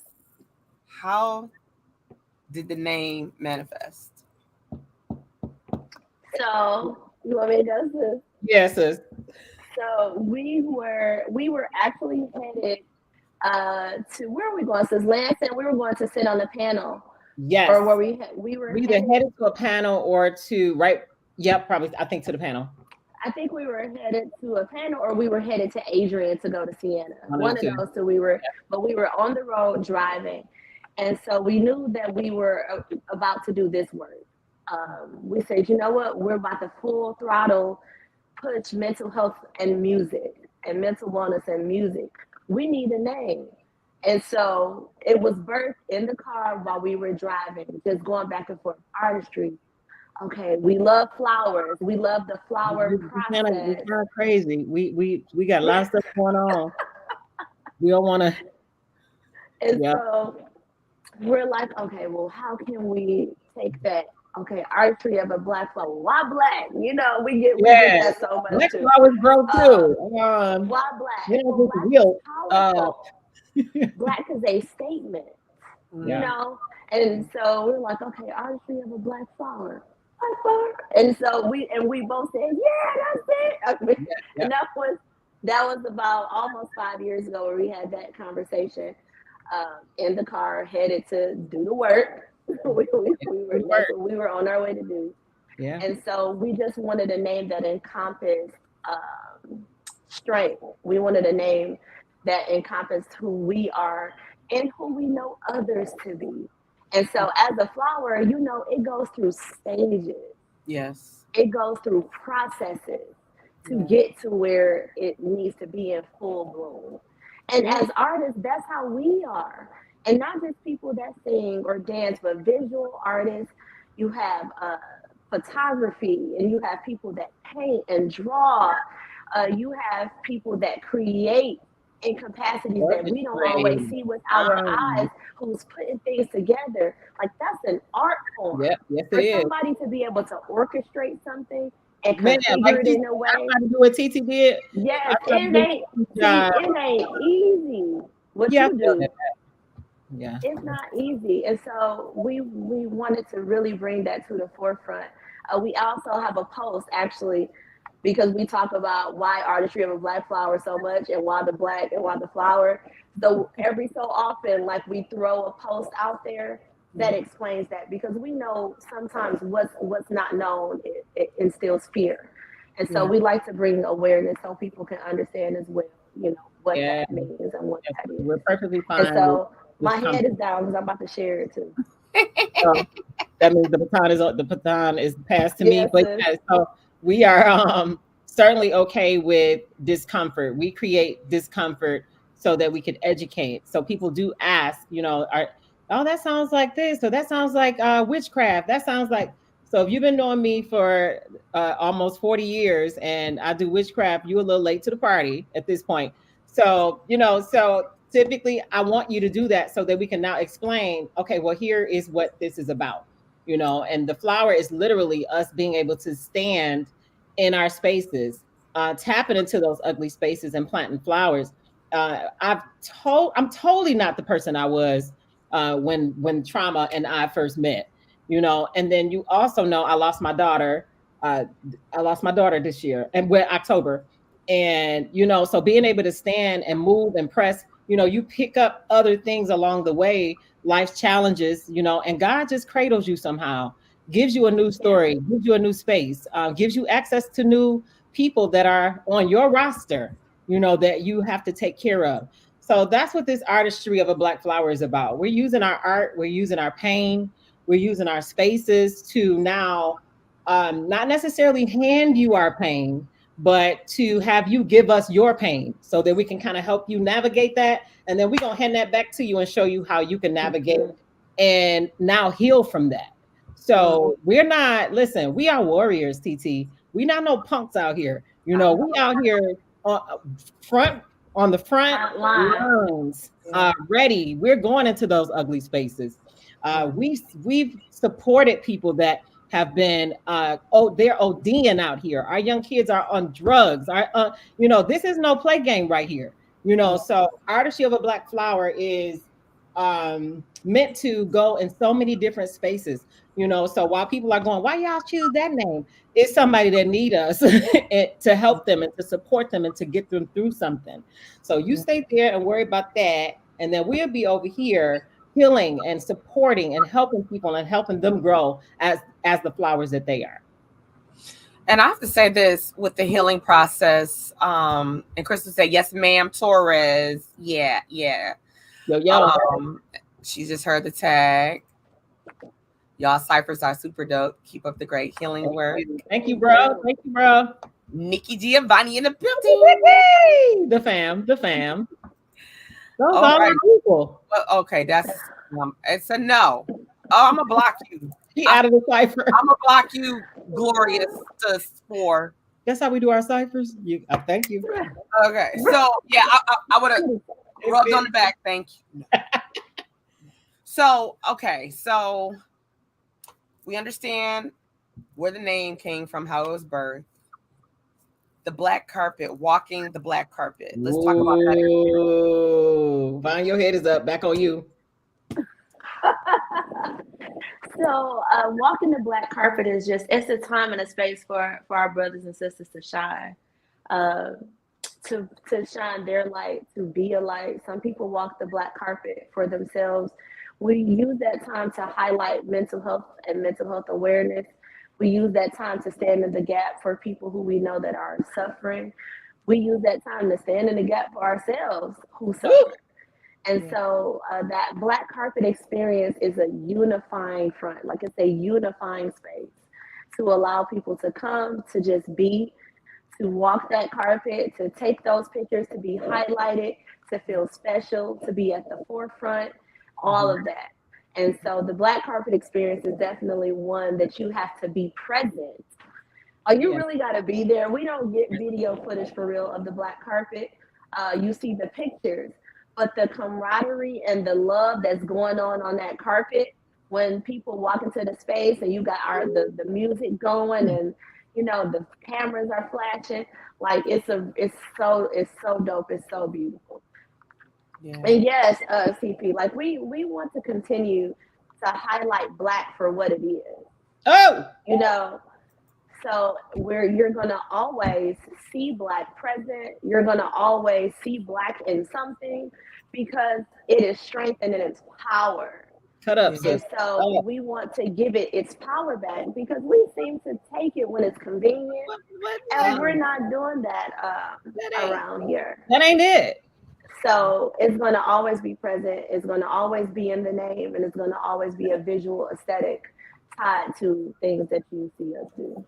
How did the name manifest? So you want me to go to? Yes, sis. So we were actually headed to where are we going? Sis Lance said we were going to sit on the panel. Yes. Or were we were either headed to a panel or to probably I think to the panel. I think we were headed to a panel or we were headed to Adrian to go to Sienna. One of those two but we were on the road driving. And so we knew that we were about to do this work. We said, you know what? We're about to full throttle push mental health and music and mental wellness and music. We need a name. And so it was birthed in the car while we were driving, just going back and forth. Artistry. Okay, we love flowers. We love the flower process. It's kind of crazy. We got a lot of stuff going on. We don't want to. And so we're like, okay, well, how can we take that? Okay, artistry of a Black flower. Why black? You know, we get that so much. Black flowers grow too. Why black? Black is a statement. You know, and so we're like, okay, artistry of a Black flower. And so we both said, yeah, that's it. I mean, and that was about almost 5 years ago where we had that conversation in the car headed to do the work. we were on our way to do. Yeah. And so we just wanted a name that encompassed strength. We wanted a name that encompassed who we are and who we know others to be. And so as a flower, you know, it goes through stages. Yes. It goes through processes to get to where it needs to be in full bloom. And as artists, that's how we are. And not just people that sing or dance, but visual artists. You have photography, and you have people that paint and draw. You have people that create in capacities that we don't always see with our eyes, who's putting things together. Like, that's an art form. Yep. Yes, For it is. somebody to be able to orchestrate something and configure it in a way. I'm trying to do what TT did. Yes, it ain't easy what you do. Yeah, it's not easy. And so we wanted to really bring that to the forefront. We also have a post, actually, because we talk about why artistry of a Black flower so much and why the Black and why the flower. So every so often, like, we throw a post out there that explains that, because we know sometimes what's not known, it instills fear. And so we like to bring awareness so people can understand as well, you know, what that means and what that is. We're perfectly fine. And so my head is down because I'm about to share it too. So that means the baton is passed to me. But so we are certainly okay with discomfort. We create discomfort so that we can educate. So people do ask, you know, oh, that sounds like this, or that sounds like witchcraft. That sounds like. So if you've been knowing me for almost 40 years and I do witchcraft, you're a little late to the party at this point. So, you know, typically I want you to do that so that we can now explain, okay, well, here is what this is about, you know, and the flower is literally us being able to stand in our spaces, tapping into those ugly spaces and planting flowers. I'm totally not the person I was when Trauma and I first met, and then you also know I lost my daughter. I lost my daughter this year and October. And, so being able to stand and move and press, you pick up other things along the way, life's challenges, and God just cradles you somehow, gives you a new story, gives you a new space, gives you access to new people that are on your roster, that you have to take care of. So that's what this artistry of a Black flower is about. We're using our art, we're using our pain, we're using our spaces to now not necessarily hand you our pain, but to have you give us your pain so that we can kind of help you navigate that. And then we're going to hand that back to you and show you how you can navigate and now heal from that. So we're not, listen, we are warriors, TT. We not no punks out here. We out here on the front lines, ready. We're going into those ugly spaces. We've supported people that have been they're ODing out here. Our young kids are on drugs. This is no play game right here. So Artistry of a Black Flower is meant to go in so many different spaces. So while people are going, why y'all choose that name? It's somebody that need us to help them and to support them and to get them through something. So you stay there and worry about that, and then we'll be over here healing and supporting and helping people and helping them grow as the flowers that they are. And I have to say this with the healing process. And Crystal said, yes, ma'am, Torres. Yeah. She just heard the tag. Y'all ciphers are super dope. Keep up the great healing work. Thank you, bro. Nikki Giovanni in the building. The fam. Those all are right. people. Well, okay, that's it's a no. Oh, I'm gonna block you. Out of the cipher. I'm gonna block you, glorious for. That's how we do our ciphers. Thank you. Okay, so yeah, I would have rubbed on the back. Thank you. So we understand where the name came from, how it was birthed. The black carpet, walking the black carpet. Let's talk about that. Vine, your head is up. Back on you. So walking the black carpet is it's a time and a space for our brothers and sisters to shine, to shine their light, to be a light. Some people walk the black carpet for themselves. We use that time to highlight mental health and mental health awareness. We use that time to stand in the gap for people who we know that are suffering. We use that time to stand in the gap for ourselves who suffer. And so that black carpet experience is a unifying front, like it's a unifying space to allow people to come, to just be, to walk that carpet, to take those pictures, to be highlighted, to feel special, to be at the forefront, all of that. And so the black carpet experience is definitely one that you have to be present. You really got to be there. We don't get video footage for real of the black carpet. You see the pictures, but the camaraderie and the love that's going on that carpet when people walk into the space and you got the music going and the cameras are flashing, like it's so dope. It's so beautiful. Yeah. And yes, CP, like we want to continue to highlight Black for what it is. So you're gonna always see Black present. You're gonna always see Black in something because it is strengthened in its power. Cut up. And so we want to give it its power back because we seem to take it when it's convenient, and we're not doing that around here. That ain't it. So it's going to always be present. It's going to always be in the name, and it's going to always be a visual aesthetic tied to things that you see us do.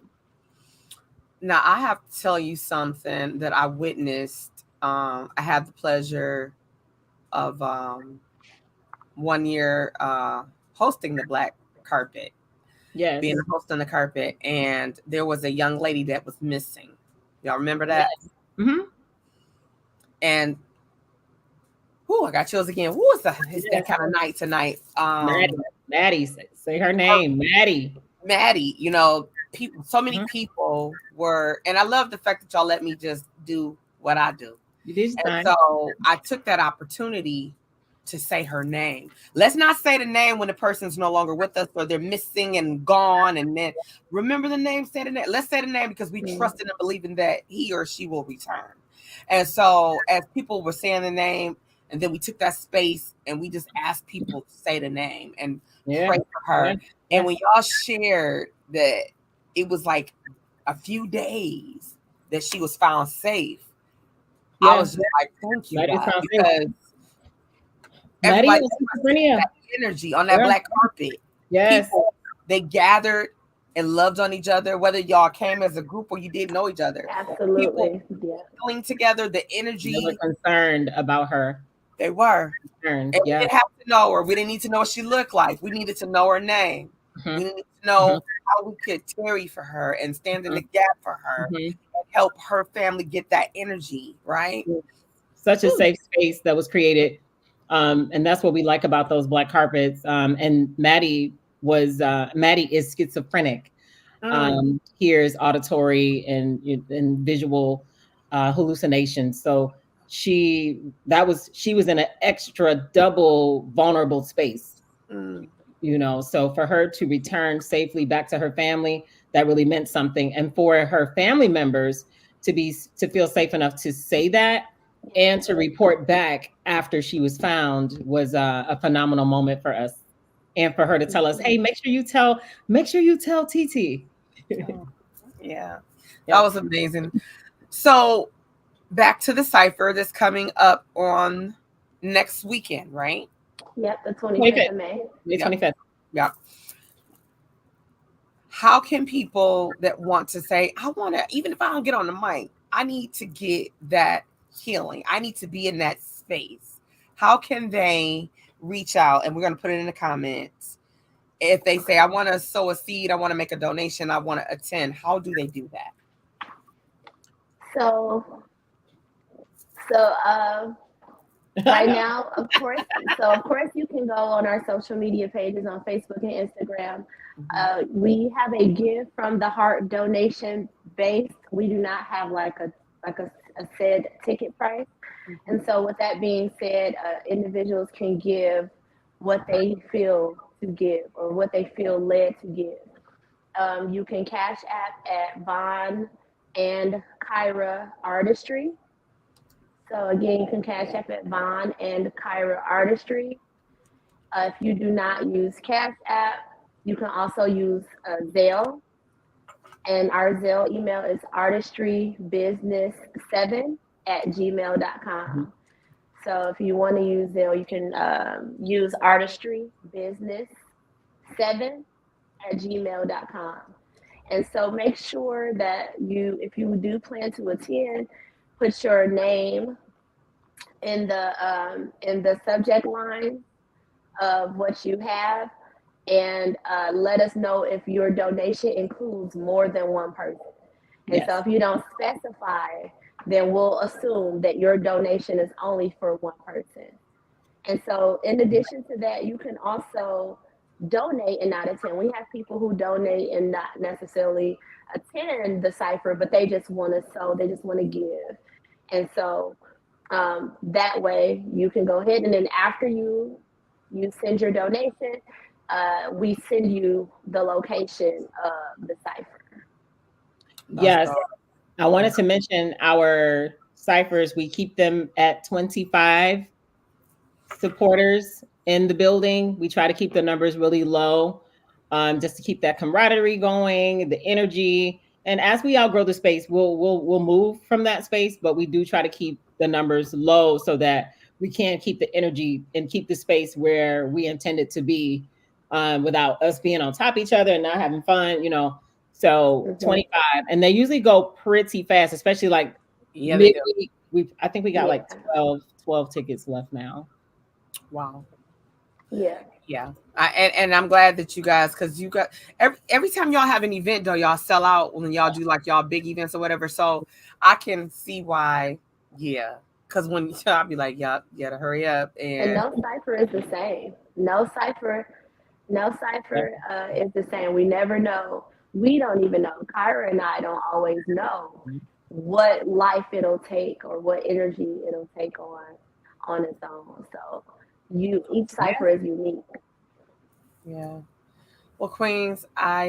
Now, I have to tell you something that I witnessed. I had the pleasure of 1 year hosting the black carpet. Yes. Being a host on the carpet. And there was a young lady that was missing. Y'all remember that? Yes. Mm-hmm. And I got chills again. It's that kind of night tonight. Maddie, say her name. Maddie, people, so many people were, and I love the fact that y'all let me just do what I do. You did. And so I took that opportunity to say her name. Let's not say the name when the person's no longer with us or they're missing and gone. And then remember the name, say the name. Let's say the name because we trust in and believing that he or she will return. And so as people were saying the name, and then we took that space and we just asked people to say the name and pray for her. Yeah. And when y'all shared that it was like a few days that she was found safe, I was just like, thank you, God, because everybody that energy on that black carpet. Yes. People, they gathered and loved on each other, whether y'all came as a group or you didn't know each other. Absolutely. Feeling together, the energy. They were concerned about her. They were. Concerned. And we didn't have to know her. We didn't need to know what she looked like. We needed to know her name. We needed to know how we could tarry for her and stand in the gap for her and help her family get that energy, right? Such a safe space that was created. And that's what we like about those black carpets. And Maddie is schizophrenic. Hears auditory and visual hallucinations. So she was in an extra double vulnerable space. You know, so for her to return safely back to her family, that really meant something. And for her family members to feel safe enough to say that and to report back after she was found was a phenomenal moment for us. And for her to tell us, hey, make sure you tell TT. Yeah, that was amazing. So back to the cipher that's coming up on next weekend, right? Yep, the 25th of May. May 25th. Yeah. How can people that want to say, I want to, even if I don't get on the mic, I need to get that healing. I need to be in that space. How can they reach out? And we're going to put it in the comments. If they say, I want to sow a seed, I want to make a donation, I want to attend, how do they do that? So right now, of course you can go on our social media pages on Facebook and Instagram. We have a give from the heart donation base. We do not have like a said ticket price. And so with that being said, individuals can give what they feel to give or what they feel led to give. You can cash app at Von and Kyra Artistry. So again, you can cash app at Von and Kyra Artistry. If you do not use Cash App, you can also use Zelle. And our Zelle email is artistrybusiness7@gmail.com. So if you want to use Zelle, you can use artistrybusiness7@gmail.com. And so make sure that if you do plan to attend, put your name in the subject line of what you have, and let us know if your donation includes more than one person. And so if you don't specify, then we'll assume that your donation is only for one person. And so in addition to that, you can also donate and not attend. We have people who donate and not necessarily attend the cipher, but they just want to sow, they just want to give. And so that way you can go ahead, and then after you send your donation, we send you the location of the cipher. Yes. I wanted to mention our ciphers. We keep them at 25 supporters in the building. We try to keep the numbers really low, just to keep that camaraderie going, the energy. And as we outgrow the space, we'll move from that space, but we do try to keep the numbers low so that we can keep the energy and keep the space where we intend it to be, without us being on top of each other and not having fun, you know. So 25, and they usually go pretty fast, especially like midweek. I think we got like 12 tickets left now. Wow. Yeah. And I'm glad that you guys, because you got every time y'all have an event, though, y'all sell out when y'all do like y'all big events or whatever. So I can see why. Yeah. Because when I'll be like, yeah, to hurry up. And no cipher is the same. No cipher is the same. We never know. We don't even know. Kyra and I don't always know what life it'll take or what energy it'll take on its own. So Each cipher is unique. Yeah. Well, Queens, I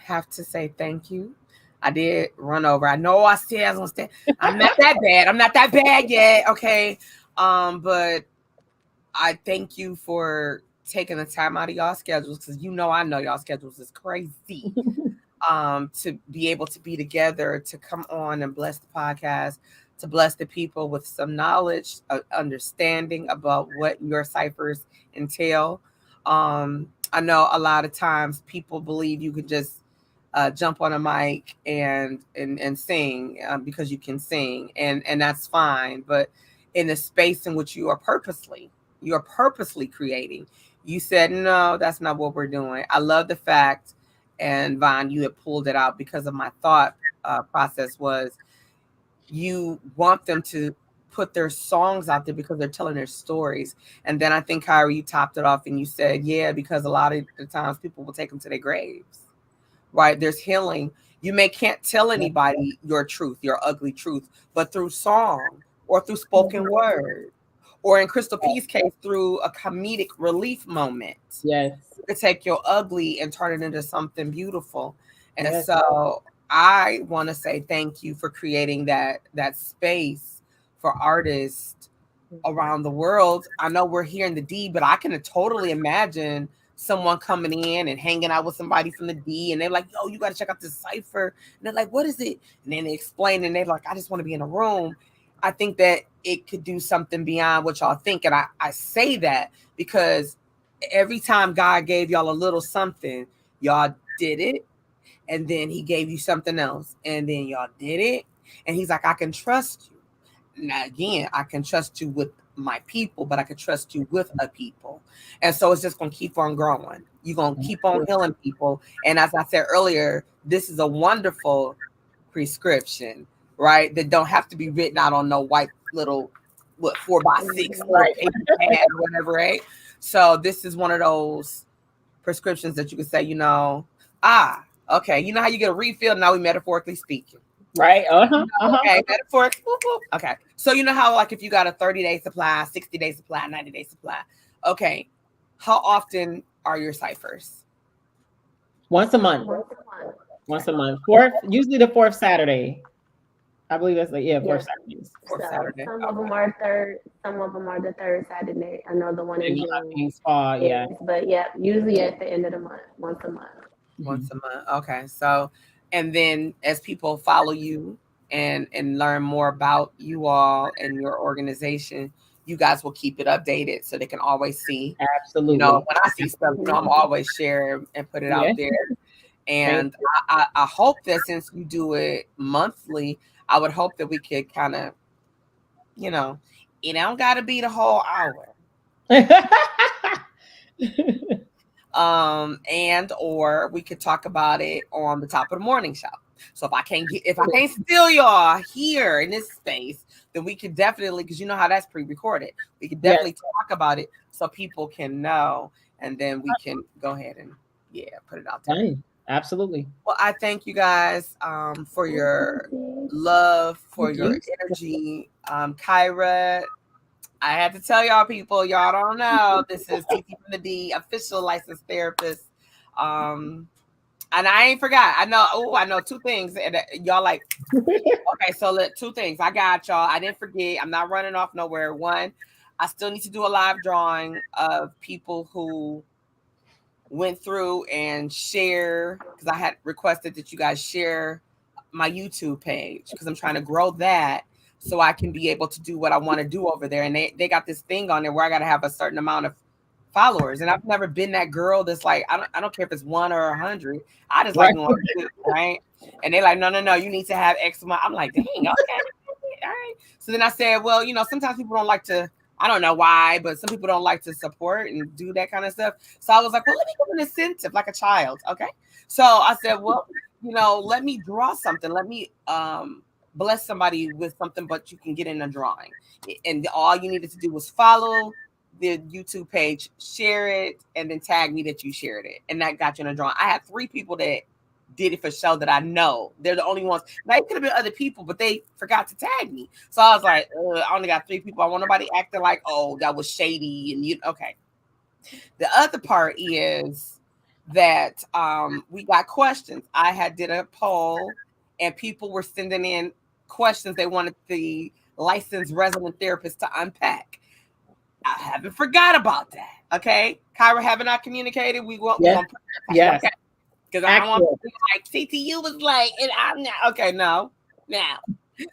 have to say thank you. I did run over. I know I said I was gonna stay. I'm not that bad. I'm not that bad yet. Okay. But I thank you for taking the time out of y'all schedules, because I know y'all schedules is crazy. To be able to be together, to come on and bless the podcast, to bless the people with some knowledge, understanding about what your ciphers entail. I know a lot of times people believe you could just jump on a mic and sing, because you can sing, and that's fine. But in the space in which you're purposely creating, you said no, that's not what we're doing. I love the fact, and Vaughn, you had pulled it out, because of my thought process was, you want them to put their songs out there because they're telling their stories. And then I think, Kyra, you topped it off and you said, yeah, because a lot of the times people will take them to their graves, right? There's healing. Can't tell anybody your truth, your ugly truth, but through song or through spoken word, or in Crystal P's case, through a comedic relief moment. Yes. You could take your ugly and turn it into something beautiful. And so I want to say thank you for creating that space for artists around the world. I know we're here in the D, but I can totally imagine someone coming in and hanging out with somebody from the D, and they're like, yo, you got to check out this cipher. And they're like, what is it? And then they explain, and they're like, I just want to be in a room. I think that it could do something beyond what y'all think. And I say that because every time God gave y'all a little something, y'all did it. And then he gave you something else. And then y'all did it. And he's like, I can trust you. Now, again, I can trust you with my people, but I can trust you with a people. And so it's just going to keep on growing. You're going to keep on healing people. And as I said earlier, this is a wonderful prescription, right? That don't have to be written out on no white little, 4x6 little paper pad or whatever, right? So this is one of those prescriptions that you could say, okay, you know how you get a refill? Now we metaphorically speaking. Right. Okay, metaphorically. Okay. So you know how, like, if you got a 30-day supply, 60-day supply, 90-day supply. Okay. How often are your ciphers? Once a month. Usually the fourth Saturday. I believe that's fourth Saturdays. Fourth Saturday. Some of them are third. Some of them are the third Saturday. I know the one in June. But usually at the end of the month, once a month. Once a month. Okay. So, and then as people follow you and learn more about you all and your organization, you guys will keep it updated so they can always see. Absolutely. When I see stuff, I'm always share and put it out there. And I hope that since you do it monthly, I would hope that we could kind of, it don't got to be the whole hour. Or we could talk about it on the top of the morning show. So if I can't steal y'all here in this space, then we could definitely, because you know how that's pre-recorded, we could definitely talk about it so people can know, and then we can go ahead and put it out there. Dang. Absolutely. Well, I thank you guys for your love, for your energy. Kyra, I had to tell y'all people, y'all don't know, this is TT from the D, official licensed therapist. And I ain't forgot. I know two things. And y'all like, okay, so look, two things. I got y'all. I didn't forget. I'm not running off nowhere. One, I still need to do a live drawing of people who went through and share, because I had requested that you guys share my YouTube page, because I'm trying to grow that so I can be able to do what I want to do over there. And they got this thing on there where I got to have a certain amount of followers. And I've never been that girl that's like, I don't care if it's 1 or 100. I just like going to do, right? And they're like, no, you need to have X amount. I'm like, dang, okay. All right. So then I said, well, sometimes people don't like to, I don't know why, but some people don't like to support and do that kind of stuff. So I was like, well, let me give an incentive like a child. Okay. So I said, well, let me draw something. Let me bless somebody with something, but you can get in a drawing. And all you needed to do was follow the YouTube page, share it, and then tag me that you shared it. And that got you in a drawing. I had 3 people that did it for show that I know. They're the only ones. Now, it could have been other people, but they forgot to tag me. So I was like, I only got 3 people. I want nobody acting like, oh, that was shady. And you, okay. The other part is that we got questions. I did a poll, and people were sending in questions they wanted the licensed resident therapist to unpack. I haven't forgot about that. Okay, Kyra, haven't I communicated? We will. Yes. Yes. Okay. Because I don't want to be like TTU was like, and I'm not. Okay, no, now.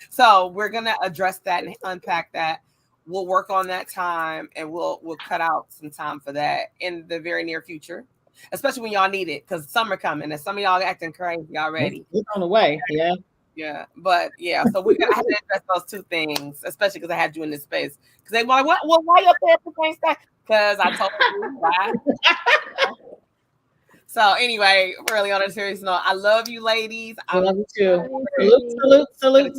So we're gonna address that and unpack that. We'll work on that time, and we'll cut out some time for that in the very near future, especially when y'all need it, because summer coming and some of y'all acting crazy already. It's on the way. Yeah. Yeah, but yeah, so we're gonna have to address those 2 things, especially because I had you in this space. Because they were like, "What? Well, why your therapist ain't stay?" Because I told you why. So anyway, really on a serious note, I love you, ladies. I love you too. Salute.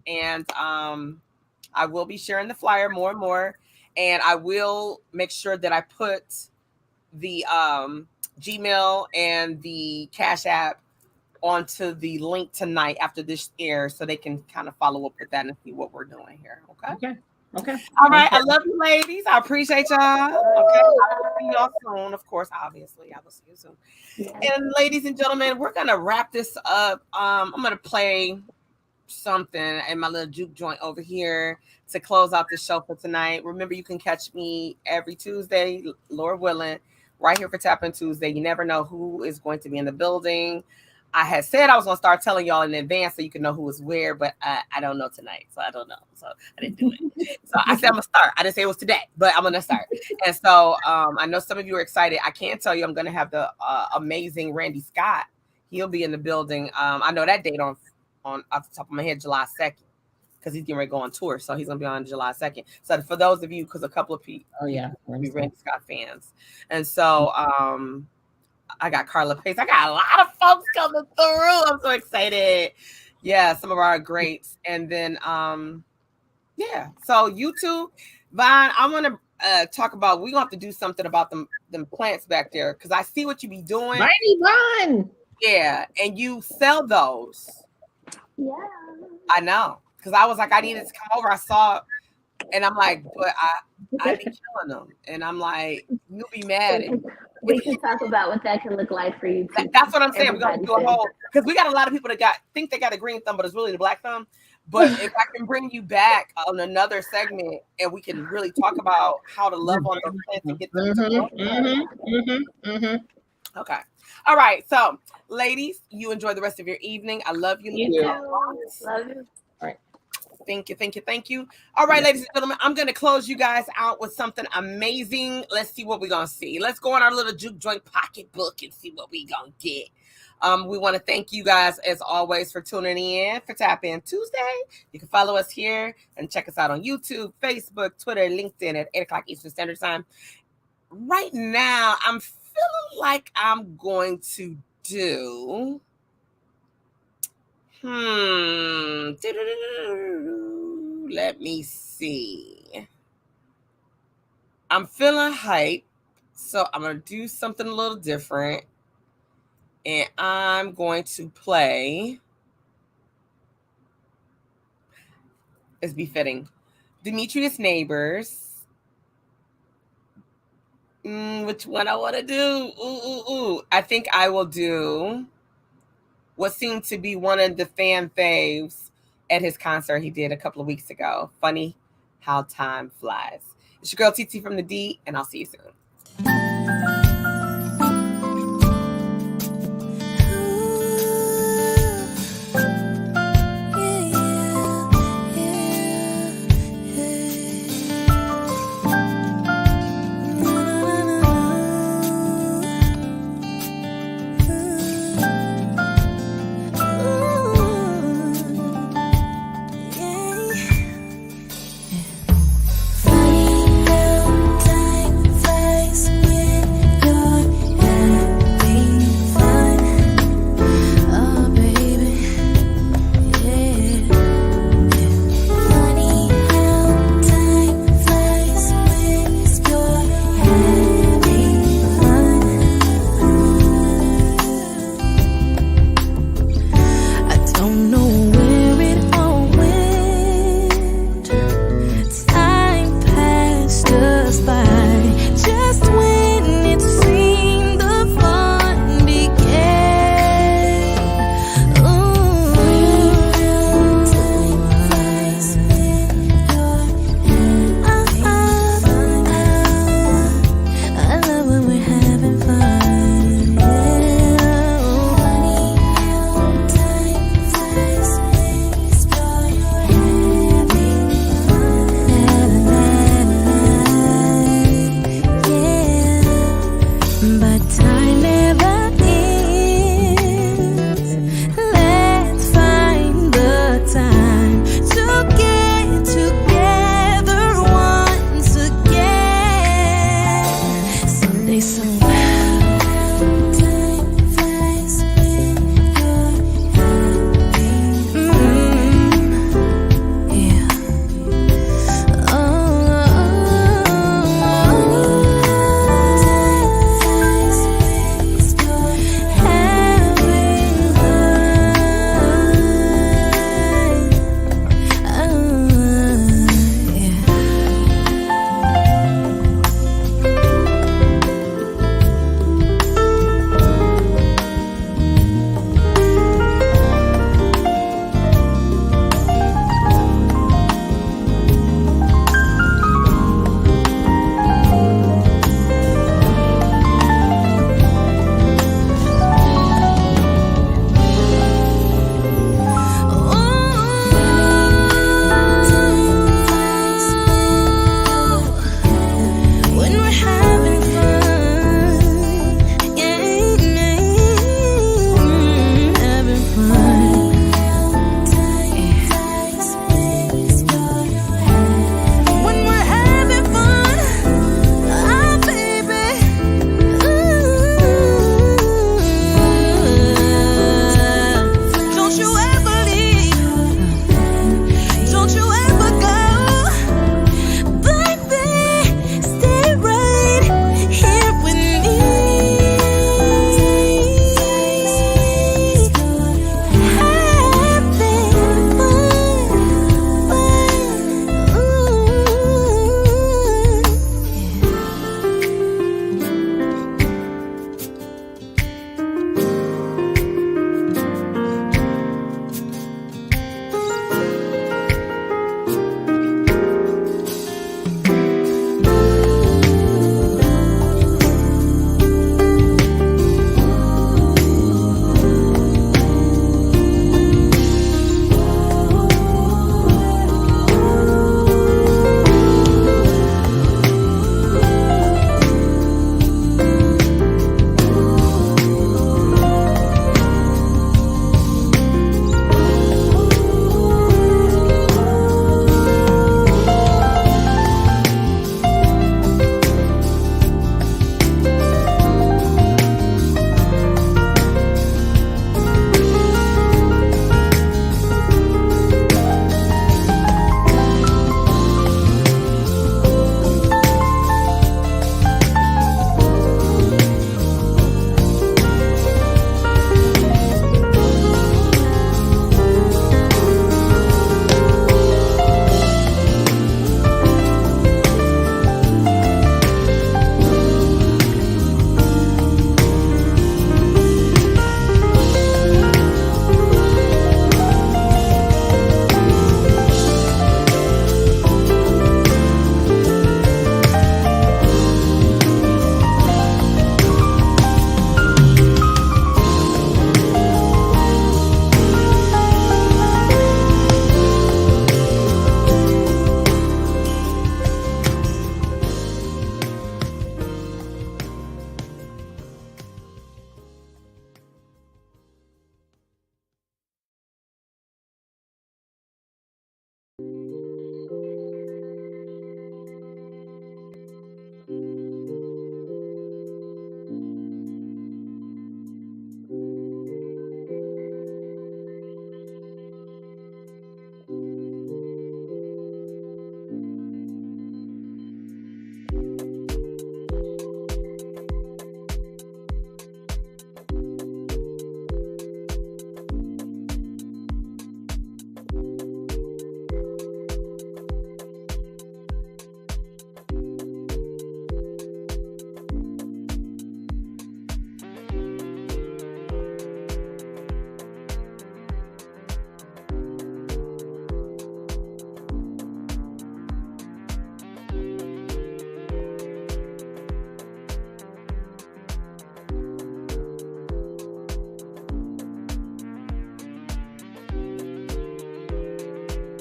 And I will be sharing the flyer more and more, and I will make sure that I put the Gmail and the Cash App onto the link tonight after this airs, so they can kind of follow up with that and see what we're doing here. Okay. All right. I love you, ladies. I appreciate y'all. Okay. I will see y'all soon. Of course, obviously, I will see you soon. And ladies and gentlemen, we're gonna wrap this up. I'm gonna play something in my little juke joint over here to close out the show for tonight. Remember, you can catch me every Tuesday, Lord willing, right here for Tap In Tuesday. You never know who is going to be in the building. I had said I was going to start telling y'all in advance so you can know who is where, but I don't know tonight. So I don't know. So I didn't do it. So I said I'm going to start. I didn't say it was today, but I'm going to start. And so I know some of you are excited. I can tell you I'm going to have the amazing Randy Scott. He'll be in the building. I know that date on off the top of my head, July 2nd, because he's getting ready to go on tour. So he's going to be on July 2nd. So for those of you, because a couple of people be Randy Scott fans. And so I got Carla Pace. I got a lot of folks coming through. I'm so excited. Yeah, some of our greats. And then, so YouTube, Vaughn, I want to talk about, we're going to have to do something about them plants back there, because I see what you be doing. Mighty Vaughn. Yeah, and you sell those. Yeah. I know, because I was like, I needed to come over. I saw, and I'm like, but I be killing them. And I'm like, you'll be mad at me. We can talk about what that can look like for you too. That's what I'm saying. We're gonna do a whole, because we got a lot of people that think they got a green thumb, but it's really the black thumb. But if I can bring you back on another segment, and we can really talk about how to love on those plants and get them. Okay. All right. So, ladies, you enjoy the rest of your evening. I love you. You too. Love you. All right. Thank you. All right, ladies and gentlemen, I'm going to close you guys out with something amazing. Let's see what we're going to see. Let's go in our little juke joint pocketbook and see what we're going to get. We want to thank you guys, as always, for tuning in for Tap In Tuesday. You can follow us here and check us out on YouTube, Facebook, Twitter, LinkedIn at 8 o'clock Eastern Standard Time. Right now, I'm feeling like I'm going to do... Let me see. I'm feeling hype, so I'm going to do something a little different. And I'm going to play, as befitting, Demetrius Neighbors. Which one I want to do? I think I will do what seemed to be one of the fan faves at his concert he did a couple of weeks ago. Funny How Time Flies. It's your girl TT from the D, and I'll see you soon.